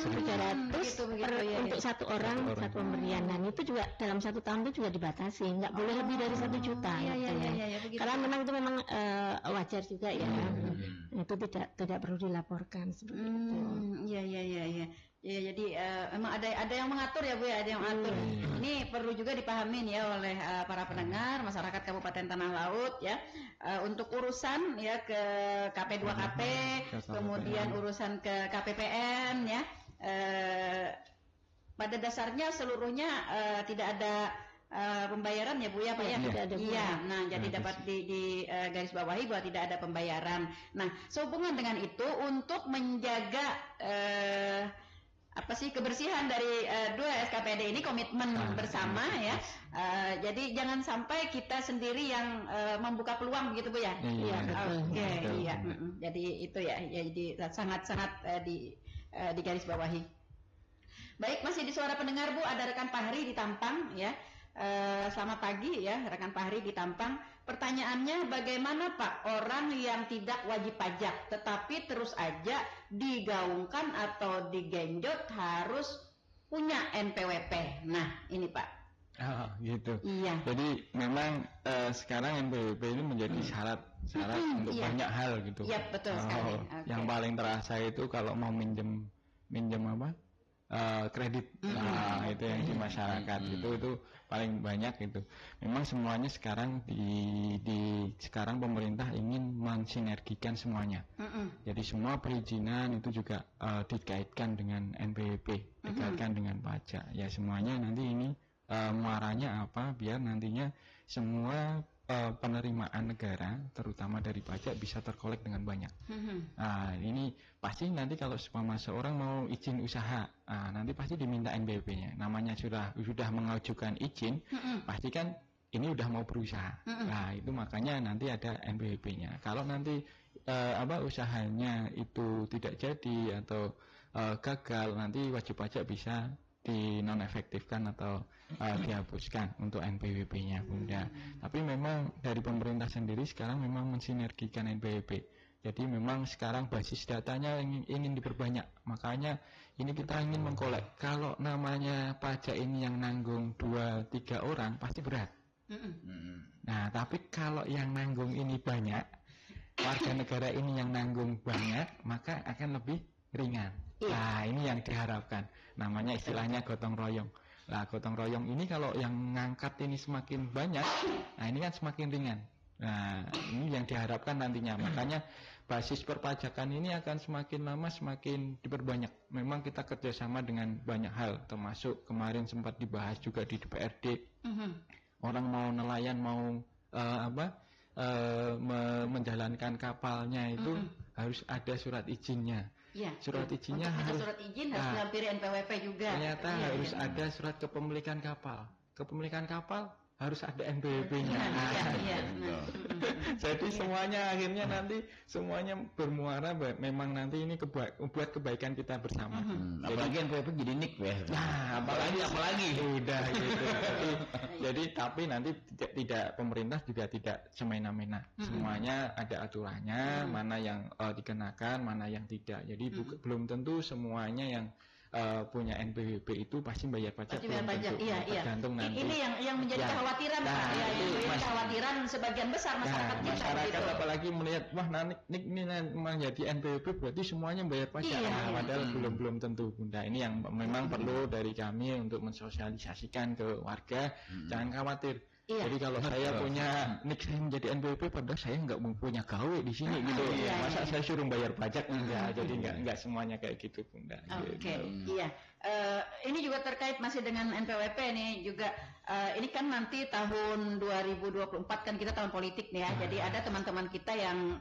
Speaker 3: untuk satu orang satu pemberian, dan itu juga dalam 1 tahun itu juga dibatasi, nggak boleh lebih dari 1 juta. Karena memang itu wajar juga ya. Itu tidak perlu dilaporkan seperti itu.
Speaker 1: Iya. Ya, jadi memang ada yang mengatur ya Bu ya, ada yang mengatur. Ini perlu juga dipahami ya oleh para pendengar masyarakat Kabupaten Tanah Laut ya, untuk urusan ya ke KP2KP, kemudian urusan ke KPPN ya. Pada dasarnya seluruhnya tidak ada pembayaran ya Bu ya, Pak ya?
Speaker 3: Tidak ada.
Speaker 1: Iya. Nah, jadi dapat di garis bawahi bahwa tidak ada pembayaran. Nah, sehubungan dengan itu untuk menjaga kebersihan dari 2 SKPD ini, komitmen bersama ya. Jadi jangan sampai kita sendiri yang membuka peluang begitu Bu ya.
Speaker 3: Iya, betul.
Speaker 1: Oke, iya. Jadi itu ya. Jadi sangat-sangat di garis bawahi. Baik, masih di Suara Pendengar Bu, ada rekan Fahri di Tampang ya. Selamat pagi ya, rekan Fahri di Tampang. Pertanyaannya, bagaimana Pak orang yang tidak wajib pajak tetapi terus aja digaungkan atau digenjot harus punya NPWP? Nah, ini Pak.
Speaker 2: Oh, gitu.
Speaker 1: Iya.
Speaker 2: Jadi memang sekarang NPWP ini menjadi syarat untuk banyak hal gitu.
Speaker 1: Iya, betul sekali.
Speaker 2: Yang paling terasa itu kalau mau minjem kredit, itu yang di masyarakat itu paling banyak itu. Memang semuanya sekarang sekarang pemerintah ingin mensinergikan semuanya. Jadi semua perizinan itu juga dikaitkan dengan NPWP, dikaitkan dengan pajak. Ya semuanya nanti ini muaranya apa? Biar nantinya semua penerimaan negara, terutama dari pajak, bisa terkolek dengan banyak. Nah, ini pasti nanti kalau seorang mau izin usaha, nanti pasti diminta NPWP-nya. Namanya sudah mengajukan izin, pasti kan ini udah mau berusaha. Nah, itu makanya nanti ada NPWP-nya. Kalau nanti usahanya itu tidak jadi atau gagal, nanti wajib pajak bisa dinonefektifkan atau dihapuskan untuk NPWP-nya Bunda. Tapi memang dari pemerintah sendiri sekarang memang mensinergikan NPWP. Jadi memang sekarang basis datanya ingin diperbanyak. Makanya ini kita ingin mengkolek. Kalau namanya pajak ini yang nanggung 2-3 orang pasti berat. Nah, tapi kalau yang nanggung ini banyak, warga negara ini yang nanggung banyak, maka akan lebih ringan. Nah, ini yang diharapkan. Namanya istilahnya gotong royong. Nah, gotong royong ini kalau yang ngangkat ini semakin banyak, nah ini kan semakin ringan. Nah, ini yang diharapkan nantinya. Makanya basis perpajakan ini akan semakin lama semakin diperbanyak. Memang kita kerjasama dengan banyak hal, termasuk kemarin sempat dibahas juga di DPRD. Orang mau nelayan, mau menjalankan kapalnya itu harus ada surat izinnya.
Speaker 1: Ya,
Speaker 2: surat izinnya harus
Speaker 1: surat izin harus dilampiri NPWP juga.
Speaker 2: Ternyata harus ada surat kepemilikan kapal. Kepemilikan kapal harus ada NPWP-nya. Jadi semuanya akhirnya nanti semuanya bermuara memang nanti ini buat kebaikan kita bersama.
Speaker 6: Apalagi NPWP jadi nik ya.
Speaker 2: Nah, apalagi udah gitu. Jadi tapi nanti tidak pemerintah juga tidak semena-mena. Semuanya ada aturannya, mana yang dikenakan, mana yang tidak. Jadi belum tentu semuanya yang punya NPWP itu pasti bayar pajak.
Speaker 1: Pasti bayar pajak, iya.
Speaker 2: Tergantung nanti.
Speaker 1: Ini yang menjadi kekhawatiran, Pak. Ya, yang menjadi kekhawatiran sebagian besar masyarakat kita.
Speaker 2: Masyarakat gitu. Apalagi melihat, wah nanti ini menjadi NPWP berarti semuanya bayar pajak. Padahal belum tentu, Bunda. Ini yang memang perlu dari kami untuk mensosialisasikan ke warga. Jangan khawatir. Iya. Jadi kalau saya punya nik saya menjadi NPWP padahal saya nggak punya gawe di sini gitu. Masa saya suruh bayar pajak enggak? Jadi enggak semuanya kayak gitu, Bunda.
Speaker 1: Oke. Iya. Ini juga terkait masih dengan NPWP nih juga. Ini kan nanti tahun 2024 kan kita tahun politik nih ya. Jadi ada teman-teman kita yang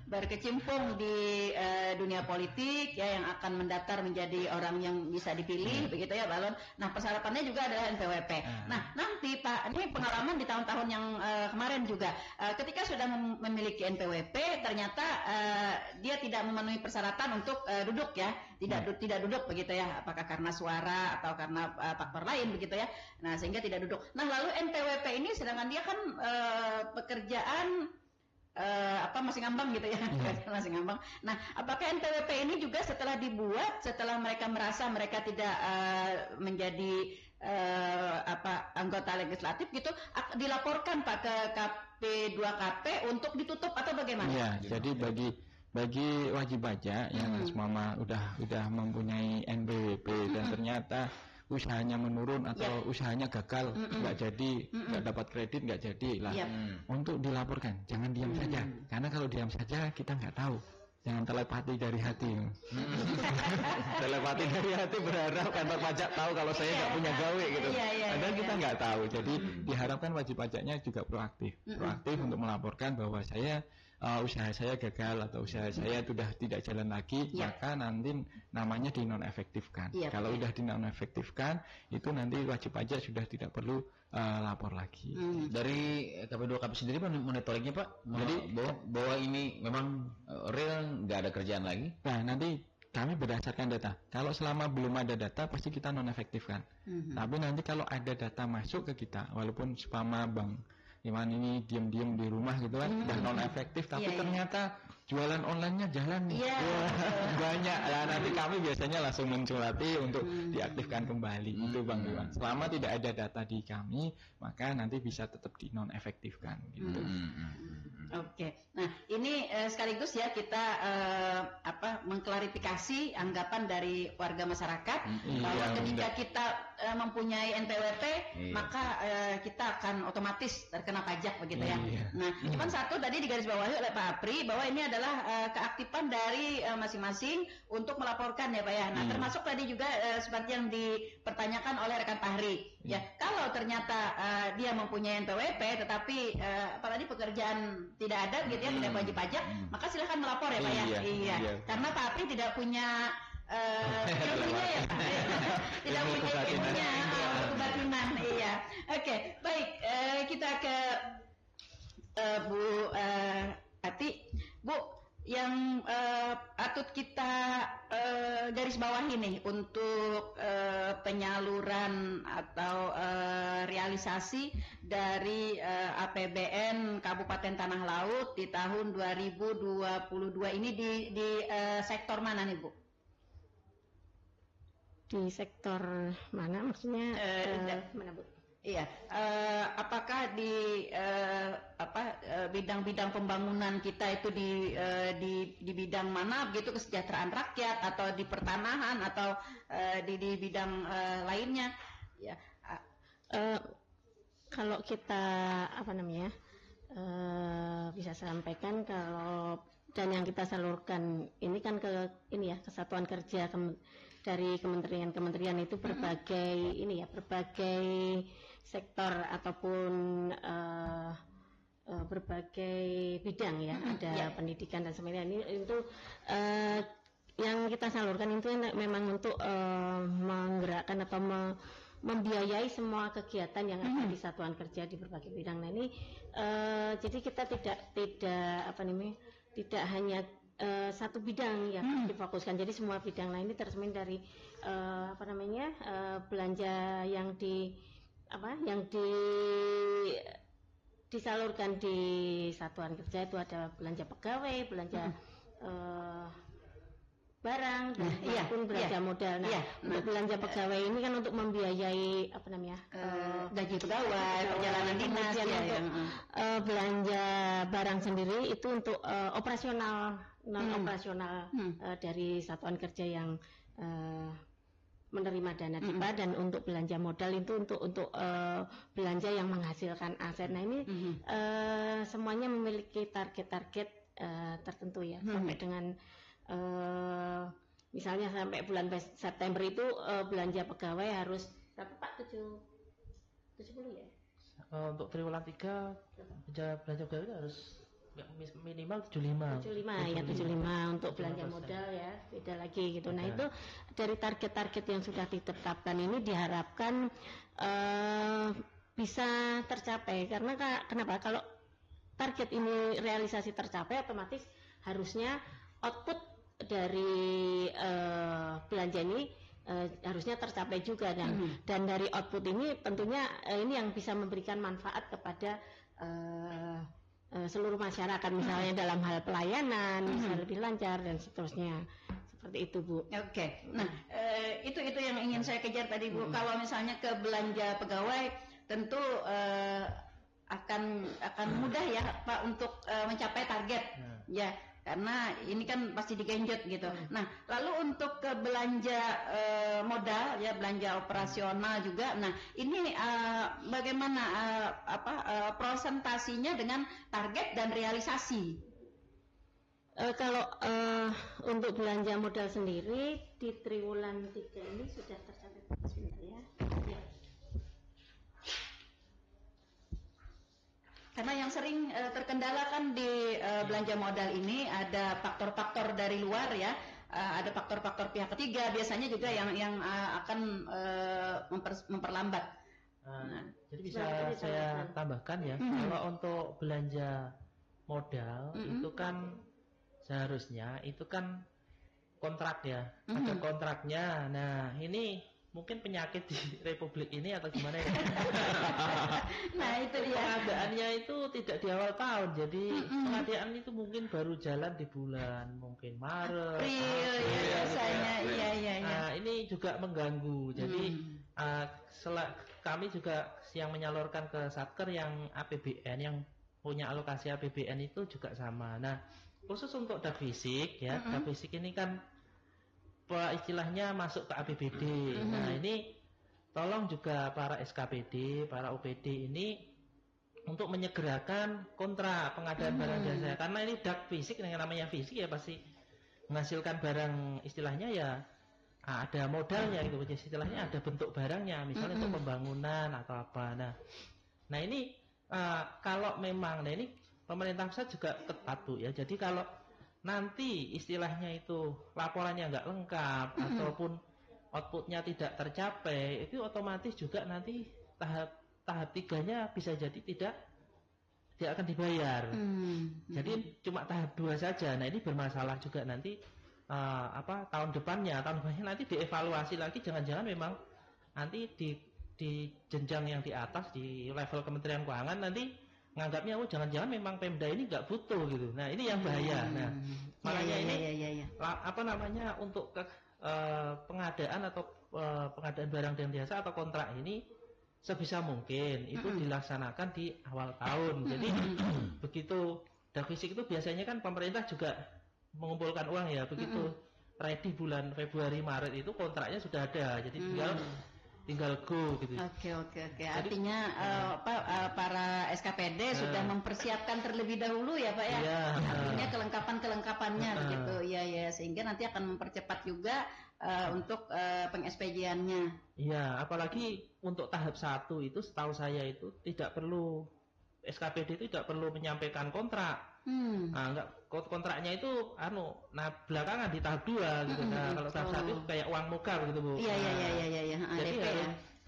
Speaker 1: berkecimpung di dunia politik ya, yang akan mendaftar menjadi orang yang bisa dipilih begitu ya, Balon. Nah, persyaratannya juga adalah NPWP. Nah, nanti Pak, ini pengalaman di tahun-tahun yang kemarin juga, ketika sudah memiliki NPWP ternyata dia tidak memenuhi persyaratan untuk duduk ya, tidak duduk begitu ya, apakah karena suara atau karena faktor lain begitu ya. Nah, sehingga tidak duduk. Nah, lalu NPWP ini sedangkan dia kan pekerjaan masih ngambang gitu ya, masih ngambang. Nah, apakah NPWP ini juga setelah dibuat, setelah mereka merasa mereka tidak menjadi anggota legislatif gitu, dilaporkan Pak ke KP2KP untuk ditutup atau bagaimana?
Speaker 2: Ya, jadi bagi wajib pajak yang Mama udah mempunyai NPWP dan ternyata usahanya menurun atau usahanya gagal, nggak jadi, nggak dapat kredit, nggak jadi lah, untuk dilaporkan, jangan diam saja, karena kalau diam saja kita nggak tahu. Jangan telepati dari hati. Telepati dari hati berharap kantor pajak tahu kalau saya nggak punya gawe gitu. Padahal kita nggak tahu. Jadi diharapkan wajib pajaknya juga proaktif untuk melaporkan bahwa usaha saya gagal atau usaha saya sudah tidak jalan lagi, maka nanti namanya dinonefektifkan. Kalau udah dinonefektifkan, itu nanti wajib pajak sudah tidak perlu lapor lagi.
Speaker 6: Dari KP2KP sendiri monitoringnya Pak, jadi bahwa ini memang real, nggak ada kerjaan lagi.
Speaker 2: Nah, nanti kami berdasarkan data. Kalau selama belum ada data, pasti kita nonefektifkan. Tapi nanti kalau ada data masuk ke kita, walaupun spama bank Iman ini diam-diam di rumah gitu kan, udah non-efektif, tapi ternyata jualan online-nya jalan nih. Banyak. Ya, nanti kami biasanya langsung menculati untuk diaktifkan kembali. Itu Bang Iwan. Selama tidak ada data di kami, maka nanti bisa tetap di non-efektifkan gitu.
Speaker 1: Oke. Nah, ini sekaligus ya kita mengklarifikasi anggapan dari warga masyarakat bahwa ketika kita mempunyai NPWP, maka kita akan otomatis terkena pajak begitu ya. Nah, cuman satu tadi digarisbawahi oleh Pak Apri bahwa ini adalah keaktifan dari masing-masing untuk melaporkan ya Pak ya. Nah, termasuk tadi juga seperti yang dipertanyakan oleh rekan Fahri. Ya, kalau ternyata dia mempunyai NPWP tetapi apalagi pekerjaan tidak ada gitu ya, tidak wajib pajak, maka silakan melapor ya Pak ya. Iya. Karena Pak Apri tidak punya ilmunya ya Pak. Tidak punya ilmunya kebatinan. Iya. Oke, baik. Kita ke Bu Ati. Bu, yang patut kita garis bawahi nih untuk penyaluran atau realisasi dari APBN Kabupaten Tanah Laut di tahun 2022 ini di sektor mana nih Bu?
Speaker 3: Di sektor mana maksudnya? Mana Bu?
Speaker 1: Iya, apakah di bidang-bidang pembangunan kita itu di bidang mana begitu, kesejahteraan rakyat atau di pertanahan atau di bidang lainnya? Ya.
Speaker 3: Kalau kita bisa sampaikan kalau dan yang kita salurkan ini kan kesatuan kerja dari kementerian itu berbagai berbagai sektor ataupun berbagai berbagai bidang ya, ada pendidikan dan sebagainya. Ini itu yang kita salurkan itu memang untuk menggerakkan atau membiayai semua kegiatan yang ada di satuan kerja di berbagai bidang. Nah ini jadi kita tidak hanya satu bidang yang difokuskan. Jadi semua bidang. Nah ini tercermin dari belanja yang disalurkan di satuan kerja itu ada belanja pegawai, belanja barang dan belanja modal. Nah, untuk belanja pegawai ini kan untuk membiayai
Speaker 1: gaji pegawai, perjalanan dinas ya.
Speaker 3: Untuk belanja barang sendiri itu untuk operasional, non operasional dari satuan kerja yang menerima dana DIPA, dan untuk belanja modal itu untuk belanja yang menghasilkan aset. Nah ini semuanya memiliki target-target tertentu ya, sampai dengan misalnya sampai bulan September itu belanja pegawai harus berapa Pak? 70 ya?
Speaker 4: Untuk triwulan 3 belanja pegawai harus minimal 75
Speaker 3: untuk belanja modal ya, beda lagi gitu. Nah itu dari target-target yang sudah ditetapkan ini diharapkan bisa tercapai, karena kenapa? Kalau target ini realisasi tercapai, otomatis harusnya output dari belanja ini harusnya tercapai juga, dan dari output ini tentunya ini yang bisa memberikan manfaat kepada seluruh masyarakat, misalnya dalam hal pelayanan bisa lebih lancar dan seterusnya, seperti itu Bu.
Speaker 1: Oke. Nah itu yang ingin saya kejar tadi Bu. Kalau misalnya ke belanja pegawai tentu akan mudah ya Pak untuk mencapai target ya, karena ini kan pasti digenjot gitu. Nah, lalu untuk ke belanja modal ya, belanja operasional juga. Nah, ini bagaimana presentasinya dengan target dan realisasi?
Speaker 3: Kalau untuk belanja modal sendiri di triwulan 3 ini sudah tercapai sebentar ya.
Speaker 1: Karena yang sering terkendala kan di belanja modal ini ada faktor-faktor dari luar ya, ada faktor-faktor pihak ketiga biasanya juga yang akan memperlambat.
Speaker 4: Jadi bisa saya tambahkan ya, kalau untuk belanja modal itu kan seharusnya itu kan kontrak ya, ada kontraknya. Nah ini mungkin penyakit di Republik ini atau gimana ya?
Speaker 1: Nah itu dia.
Speaker 4: Pengadaannya itu tidak di awal tahun, jadi pengadaan itu mungkin baru jalan di bulan mungkin Maret,
Speaker 1: April ya biasanya. Iya.
Speaker 4: Nah ini juga mengganggu. Jadi kami juga yang menyalurkan ke Satker yang APBN, yang punya alokasi APBN itu juga sama. Nah khusus untuk dak fisik ya, dak fisik ini kan istilahnya masuk ke APBD. Nah ini tolong juga para SKPD, para OPD ini untuk menyegerakan kontrak pengadaan barang jasa, karena ini dak fisik, yang namanya fisik ya pasti menghasilkan barang, istilahnya ya ada modalnya gitu, istilahnya ada bentuk barangnya, misalnya untuk pembangunan atau apa. Nah ini kalau memang, nah ini pemerintah pusat juga ketat Bu ya, jadi kalau nanti istilahnya itu laporannya nggak lengkap ataupun outputnya tidak tercapai, itu otomatis juga nanti tahap 3-nya bisa jadi tidak akan dibayar. Jadi cuma tahap 2 saja. Nah ini bermasalah juga nanti tahun depannya nanti dievaluasi lagi, jangan-jangan memang nanti di jenjang yang di atas, di level Kementerian Keuangan nanti nganggapnya jangan-jangan memang Pemda ini nggak butuh gitu. Nah ini yang bahaya. Nah makanya untuk pengadaan atau pengadaan barang dan jasa atau kontrak ini sebisa mungkin itu dilaksanakan di awal tahun. Jadi begitu dak fisik itu biasanya kan pemerintah juga mengumpulkan uang ya, begitu ready bulan Februari Maret itu kontraknya sudah ada, jadi tinggal go gitu.
Speaker 1: Oke. Artinya para SKPD sudah mempersiapkan terlebih dahulu ya Pak ya. Artinya kelengkapannya begitu. Iya, sehingga nanti akan mempercepat juga untuk peng-SPJ-annya.
Speaker 4: Iya, apalagi untuk tahap 1 itu setahu saya itu tidak perlu SKPD itu tidak perlu menyampaikan kontrak. Nah, enggak, kontraknya itu belakangan di tahap 2 gitu. Nah, kalau tahap 1 itu kayak uang muka gitu, Bu.
Speaker 1: Iya.
Speaker 4: Jadi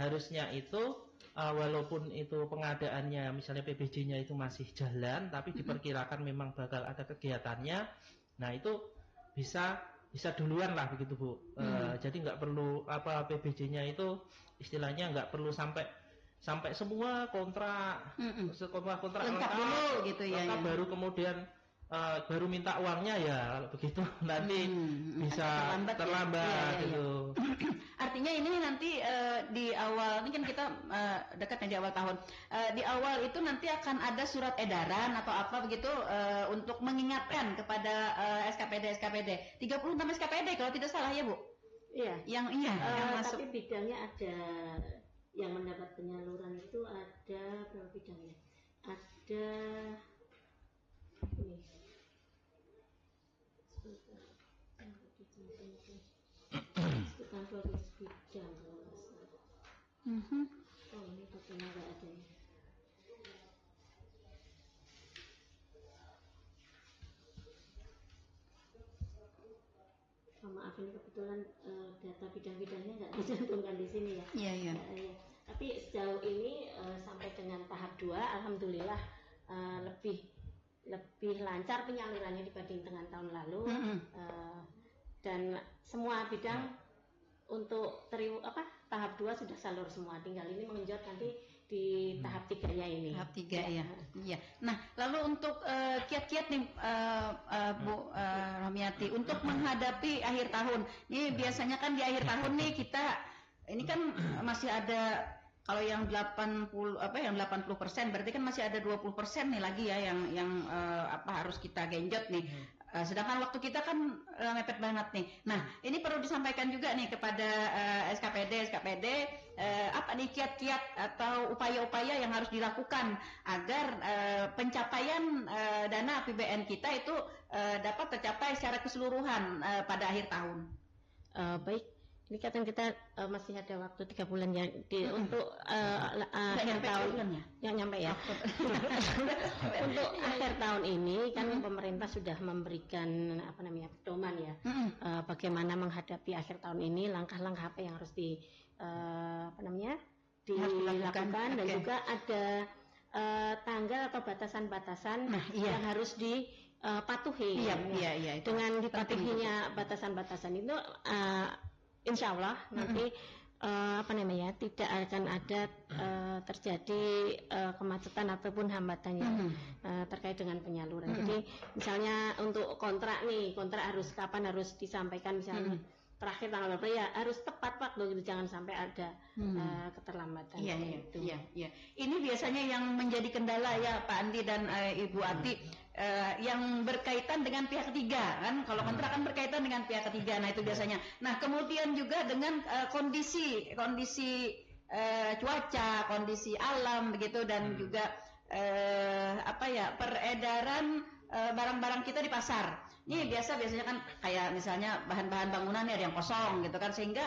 Speaker 4: harusnya itu walaupun itu pengadaannya misalnya PBJ-nya itu masih jalan, tapi diperkirakan memang bakal ada kegiatannya. Nah, itu bisa duluan lah begitu, Bu. Jadi nggak perlu PBJ-nya itu istilahnya nggak perlu sampai semua kontrak
Speaker 1: lengkap dulu gitu ya.
Speaker 4: Baru kemudian baru minta uangnya ya, kalau begitu nanti bisa terlambat gitu.
Speaker 1: Artinya ini nanti di awal, ini kan kita dekatnya di awal tahun, di awal itu nanti akan ada surat edaran atau apa begitu untuk mengingatkan kepada SKPD 36 SKPD kalau tidak salah ya, Bu?
Speaker 3: Iya.
Speaker 1: Yang masuk.
Speaker 3: Tapi bidangnya ada yang mendapat penyaluran itu ada berapa bidangnya? Ada ini. Sekitar 12 bidang kalau nggak salah. Oh, ini dokumennya nggak ada ya. Maaf, ini kebetulan data bidang-bidangnya nggak dicantumkan di sini ya.
Speaker 1: Iya.
Speaker 3: Tapi sejauh ini sampai dengan tahap 2, alhamdulillah lebih lancar penyalurannya dibanding dengan tahun lalu. Dan semua bidang untuk tahap 2 sudah salur semua. Tinggal ini mengenjot nanti di tahap 3-nya ini.
Speaker 1: Tahap 3 ya. Iya. Nah, lalu untuk kiat-kiat nih Bu Romiati untuk menghadapi akhir tahun. Ini biasanya kan di akhir tahun nih kita ini kan masih ada kalau yang 80% berarti kan masih ada 20% nih lagi ya yang harus kita genjot nih. Sedangkan waktu kita kan mepet banget nih. Nah, ini perlu disampaikan juga nih kepada SKPD apa nih kiat-kiat atau upaya-upaya yang harus dilakukan agar pencapaian dana APBN kita itu dapat tercapai secara keseluruhan pada akhir tahun.
Speaker 3: Baik. Ini kan kita masih ada waktu 3 bulan ya untuk akhir tahun yang nyampe ya. Untuk akhir tahun ini kan pemerintah sudah memberikan pedoman ya, bagaimana menghadapi akhir tahun ini, langkah-langkah apa yang harus dilakukan dan juga ada tanggal atau batasan-batasan yang harus dipatuhi.
Speaker 1: Iya.
Speaker 3: Dengan dipatuhinya batasan-batasan itu insya Allah nanti tidak akan ada terjadi kemacetan ataupun hambatannya terkait dengan penyaluran. Jadi misalnya untuk kontrak harus kapan harus disampaikan, misalnya terakhir tanggal berapa ya harus tepat waktu gitu, jangan sampai ada keterlambatan.
Speaker 1: Iya. Ini biasanya yang menjadi kendala ya Pak Andi dan Ibu Ati. Yang berkaitan dengan pihak ketiga kan, kalau kontrak kan berkaitan dengan pihak ketiga, nah itu biasanya. Nah kemudian juga dengan kondisi cuaca, kondisi alam begitu, dan juga peredaran barang-barang kita di pasar. Ini biasanya kan kayak misalnya bahan-bahan bangunan ada yang kosong gitu kan, sehingga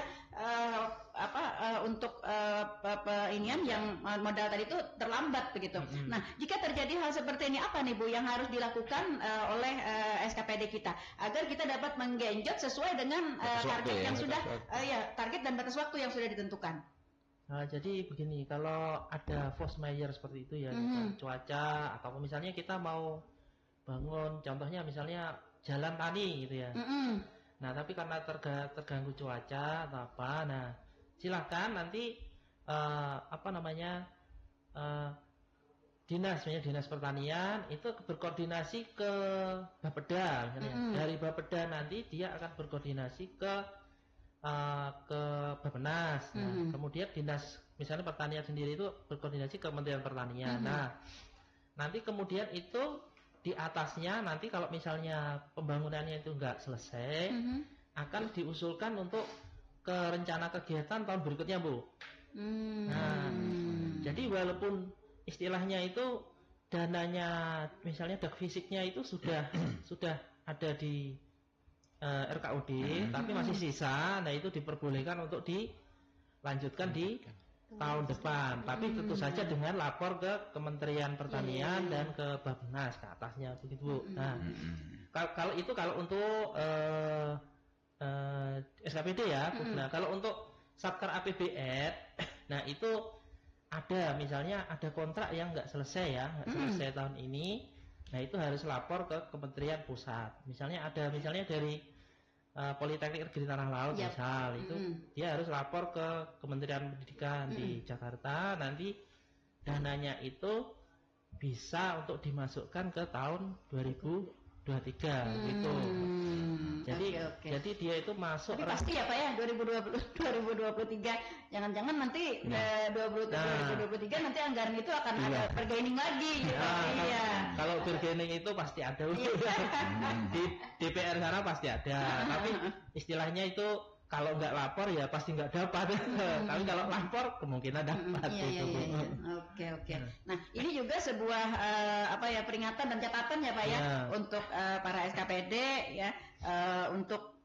Speaker 1: untuk inian yang modal tadi itu terlambat begitu. Nah, jika terjadi hal seperti ini apa nih Bu yang harus dilakukan oleh SKPD kita agar kita dapat menggenjot sesuai dengan target yang sudah target dan batas waktu yang sudah ditentukan.
Speaker 4: Nah, jadi begini, kalau ada force majeure seperti itu ya, cuaca atau misalnya kita mau bangun, contohnya misalnya jalan tani gitu ya. Nah, tapi karena terganggu cuaca atau apa, nah silakan nanti dinas pertanian itu berkoordinasi ke Bapeda misalnya. Dari Bapeda nanti dia akan berkoordinasi ke Bappenas. Nah, kemudian dinas misalnya pertanian sendiri itu berkoordinasi ke Kementerian Pertanian. Nah, nanti kemudian itu di atasnya nanti kalau misalnya pembangunannya itu enggak selesai, akan diusulkan untuk ke rencana kegiatan tahun berikutnya, Bu. Nah, jadi walaupun istilahnya itu dananya misalnya dak fisiknya itu sudah ada di RKUD, tapi masih sisa, nah itu diperbolehkan untuk dilanjutkan di tahun depan, tapi tentu saja dengan lapor ke Kementerian Pertanian dan ke Bappenas ke atasnya begitu Bu. Nah, kalau untuk SKPD ya, nah kalau untuk Satker APBN, nah itu ada misalnya ada kontrak yang nggak selesai ya, nggak selesai tahun ini, nah itu harus lapor ke Kementerian Pusat. Misalnya dari Politeknik Negeri Tanah Laut misal itu dia harus lapor ke Kementerian Pendidikan di Jakarta, nanti dananya itu bisa untuk dimasukkan ke tahun 2023 gitu. Jadi dia itu masuk.
Speaker 1: Tapi pasti ya Pak ya 2023 jangan-jangan nanti 2023 nanti anggaran itu akan ada bargaining lagi gitu.
Speaker 4: Kalau bargaining itu pasti ada di DPR sana pasti ada. Tapi istilahnya itu kalau nggak lapor ya pasti nggak dapat. Tapi kalau lapor kemungkinan dapat.
Speaker 1: Oke. Nah ini juga sebuah peringatan dan catatan ya Pak ya untuk para SKPD ya untuk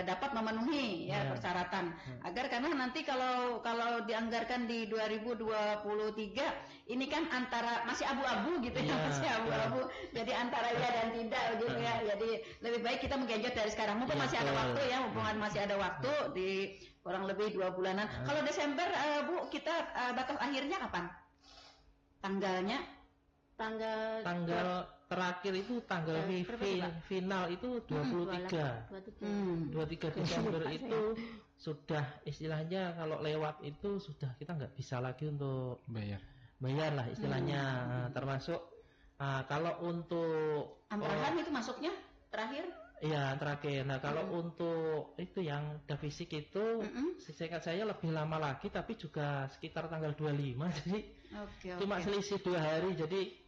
Speaker 1: dapat memenuhi ya persyaratan agar karena nanti kalau dianggarkan di 2023 ini kan antara masih abu-abu gitu ya masih abu-abu jadi antara ya dan tidak gitu ya jadi lebih baik kita menggenjot dari sekarang mumpung masih ada waktu ya masih ada waktu di kurang lebih 2 bulanan. Kalau Desember Bu kita batas akhirnya kapan tanggalnya?
Speaker 4: Tanggal terakhir itu tanggal final itu 23 Desember itu sudah istilahnya kalau lewat itu sudah kita nggak bisa lagi untuk bayar lah istilahnya termasuk kalau untuk
Speaker 1: ambrahan itu masuknya terakhir.
Speaker 4: Iya terakhir. Nah kalau untuk itu yang fisik itu seingat saya lebih lama lagi tapi juga sekitar tanggal 25 jadi cuma selisih 2 hari jadi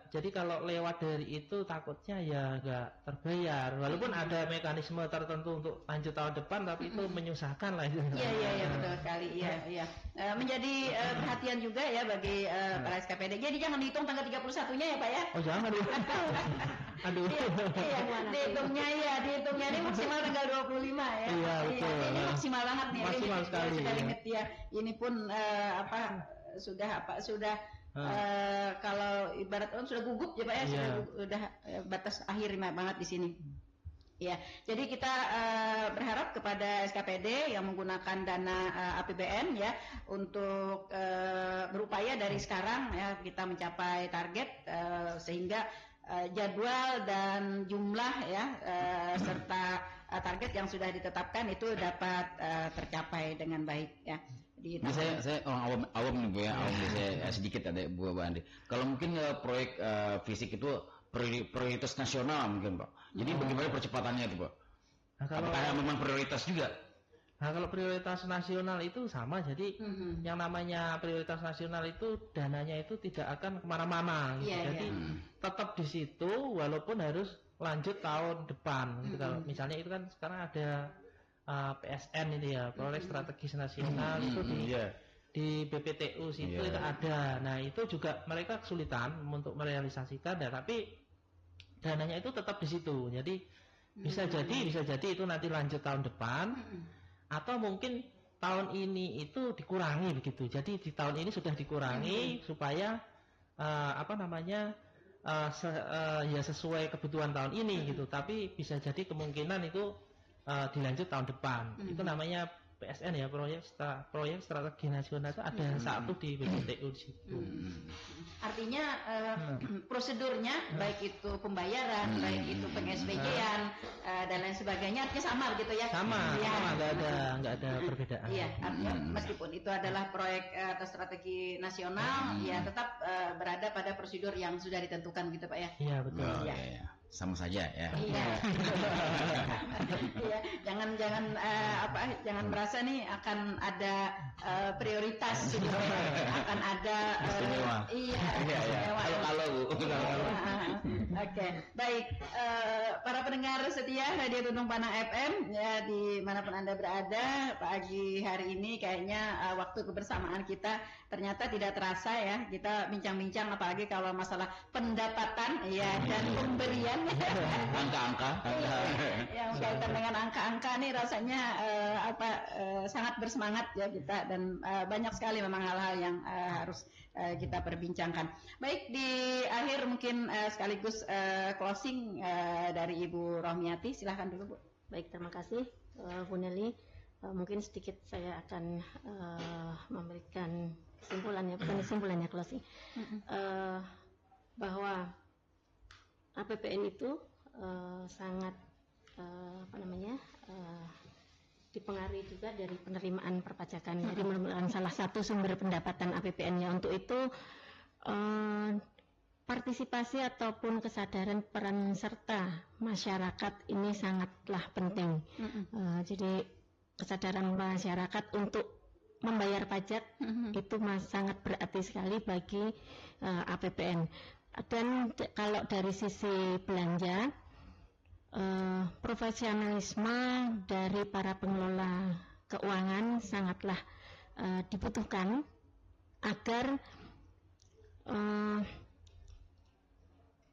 Speaker 4: jadi kalau lewat dari itu takutnya ya nggak terbayar walaupun ada mekanisme tertentu untuk lanjut tahun depan tapi itu menyusahkan lah itu.
Speaker 1: Iya betul sekali iya. Menjadi perhatian juga ya bagi para SKPD. Jadi jangan dihitung tanggal 31-nya ya Pak ya.
Speaker 4: Oh jangan aduh.
Speaker 1: Dihitungnya ini maksimal tanggal 25 ya.
Speaker 4: Iya betul.
Speaker 1: Ini maksimal banget nih.
Speaker 4: Maksimal sekali.
Speaker 1: Sudah limit ya. Ini pun sudah kalau ibarat orang sudah gugup ya Pak ya, sudah batas akhir banget di sini. Ya, jadi kita berharap kepada SKPD yang menggunakan dana APBN ya untuk berupaya dari sekarang ya kita mencapai target sehingga jadwal dan jumlah ya serta target yang sudah ditetapkan itu dapat tercapai dengan baik ya.
Speaker 6: Ini saya orang awam nih Bu ya, saya sedikit ada Bu Andi. Kalau mungkin proyek fisik itu prioritas nasional mungkin Pak. Jadi bagaimana percepatannya itu Pak? Apakah memang prioritas juga?
Speaker 4: Nah kalau prioritas nasional itu sama, jadi yang namanya prioritas nasional itu dananya itu tidak akan kemana-mana. Gitu. Jadi tetap di situ walaupun harus lanjut tahun depan. Gitu. Kalau misalnya itu kan sekarang ada PSN ini ya, proyek strategis nasional itu di BPTU situ itu ada. Nah itu juga mereka kesulitan untuk merealisasikan, tapi dananya itu tetap di situ. Jadi bisa jadi itu nanti lanjut tahun depan, atau mungkin tahun ini itu dikurangi begitu. Jadi di tahun ini sudah dikurangi supaya sesuai kebutuhan tahun ini gitu. Tapi bisa jadi kemungkinan itu dilanjut tahun depan. Itu namanya PSN ya, proyek strategi nasional itu ada satu di BPTU di situ.
Speaker 1: Artinya prosedurnya baik itu pembayaran, baik itu peng-SPJ-an dan lain sebagainya artinya sama gitu ya.
Speaker 4: Sama, enggak ada perbedaan.
Speaker 1: Iya, artinya meskipun itu adalah proyek atau strategi nasional, ya tetap berada pada prosedur yang sudah ditentukan gitu Pak ya.
Speaker 4: Iya, betul.
Speaker 6: Iya. Sama saja ya.
Speaker 1: Iya. Jangan merasa nih akan ada prioritas gitu. Akan ada Oke, baik. Para pendengar setia Radio Tuntung Panang FM ya dimanapun Anda berada, pagi hari ini kayaknya waktu kebersamaan kita ternyata tidak terasa ya. Kita bincang-bincang apalagi kalau masalah pendapatan ya, dan pemberian
Speaker 6: Angka-angka.
Speaker 1: yang kaitan dengan angka-angka nih rasanya sangat bersemangat ya kita, dan banyak sekali memang hal-hal yang harus kita perbincangkan. Baik, di akhir mungkin sekaligus closing dari Ibu Rohmiati, silahkan dulu Bu.
Speaker 3: Baik, terima kasih Bu Nelly. Mungkin sedikit saya akan memberikan kesimpulan ya, bukan kesimpulannya, closing. Bahwa APBN itu sangat dipengaruhi juga dari penerimaan perpajakan. Jadi merupakan salah satu sumber pendapatan APBN-nya. Untuk itu partisipasi ataupun kesadaran peran serta masyarakat ini sangatlah penting. Jadi kesadaran masyarakat untuk membayar pajak itu sangat berarti sekali bagi APBN. Dan kalau dari sisi belanja, profesionalisme dari para pengelola keuangan sangatlah dibutuhkan agar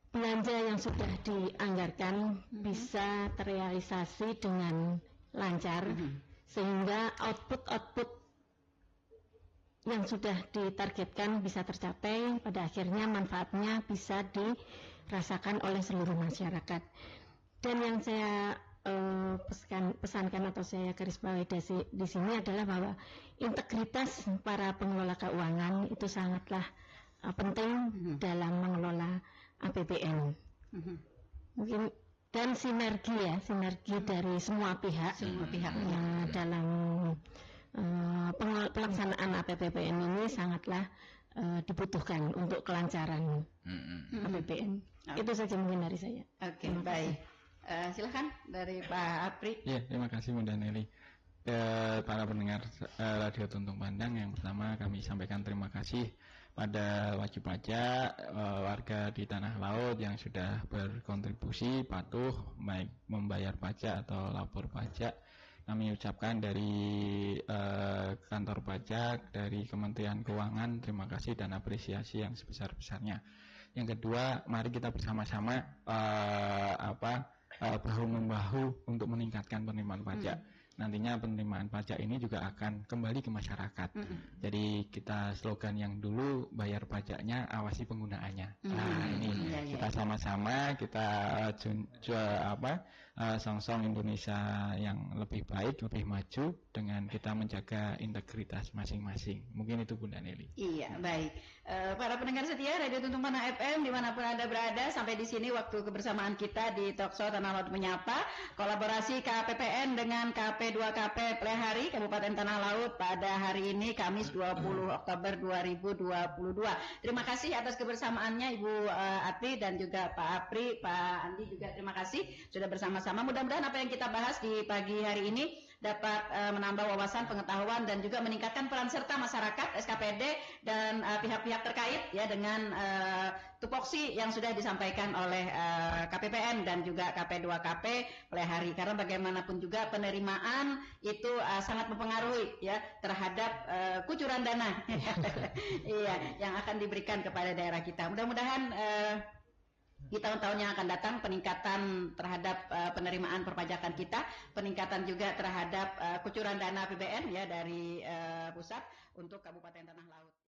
Speaker 3: belanja yang sudah dianggarkan bisa terrealisasi dengan lancar, sehingga output yang sudah ditargetkan bisa tercapai, pada akhirnya manfaatnya bisa dirasakan oleh seluruh masyarakat. Dan yang saya pesankan atau saya garis bawahi di sini adalah bahwa integritas para pengelola keuangan itu sangatlah penting dalam mengelola APBN. Mungkin dan sinergi dari semua pihak dalam pelaksanaan APBN ini sangatlah dibutuhkan untuk kelancaran APBN. Itu saja mungkin dari saya.
Speaker 1: Oke, baik. Silakan dari Pak Apri.
Speaker 2: Ya, terima kasih Bunda Nelly. Para pendengar Radio Tuntung Pandang, yang pertama kami sampaikan terima kasih pada wajib pajak warga di tanah laut yang sudah berkontribusi patuh baik membayar pajak atau lapor pajak. Kami ucapkan dari kantor pajak, dari Kementerian Keuangan, terima kasih dan apresiasi yang sebesar-besarnya. Yang kedua, mari kita bersama-sama bahu-membahu untuk meningkatkan penerimaan pajak. Nantinya penerimaan pajak ini juga akan kembali ke masyarakat. Jadi kita slogan yang dulu, bayar pajaknya, awasi penggunaannya. Nah, ini kita sama-sama kita song-song Indonesia yang lebih baik, lebih maju dengan kita menjaga integritas masing-masing. Mungkin itu Bunda Nelly.
Speaker 1: Iya, baik. Para pendengar setia Radio Tuntung Pandang FM dimanapun Anda berada, sampai di sini waktu kebersamaan kita di Talkshow Tanah Laut Menyapa, kolaborasi KPPN dengan KP2KP Plehari Kabupaten Tanah Laut pada hari ini Kamis 20 Oktober 2022. Terima kasih atas kebersamaannya Ibu Ati dan juga Pak Apri, Pak Andi juga terima kasih sudah bersama-sama. Mudah-mudahan apa yang kita bahas di pagi hari ini dapat menambah wawasan, pengetahuan dan juga meningkatkan peran serta masyarakat, SKPD dan pihak-pihak terkait ya dengan tupoksi yang sudah disampaikan oleh KPPN dan juga KP2KP Plehari, karena bagaimanapun juga penerimaan itu sangat mempengaruhi ya terhadap kucuran dana iya yang akan diberikan kepada daerah kita. Mudah-mudahan di tahun-tahun yang akan datang peningkatan terhadap penerimaan perpajakan kita, peningkatan juga terhadap kucuran dana APBN ya dari pusat untuk Kabupaten Tanah Laut.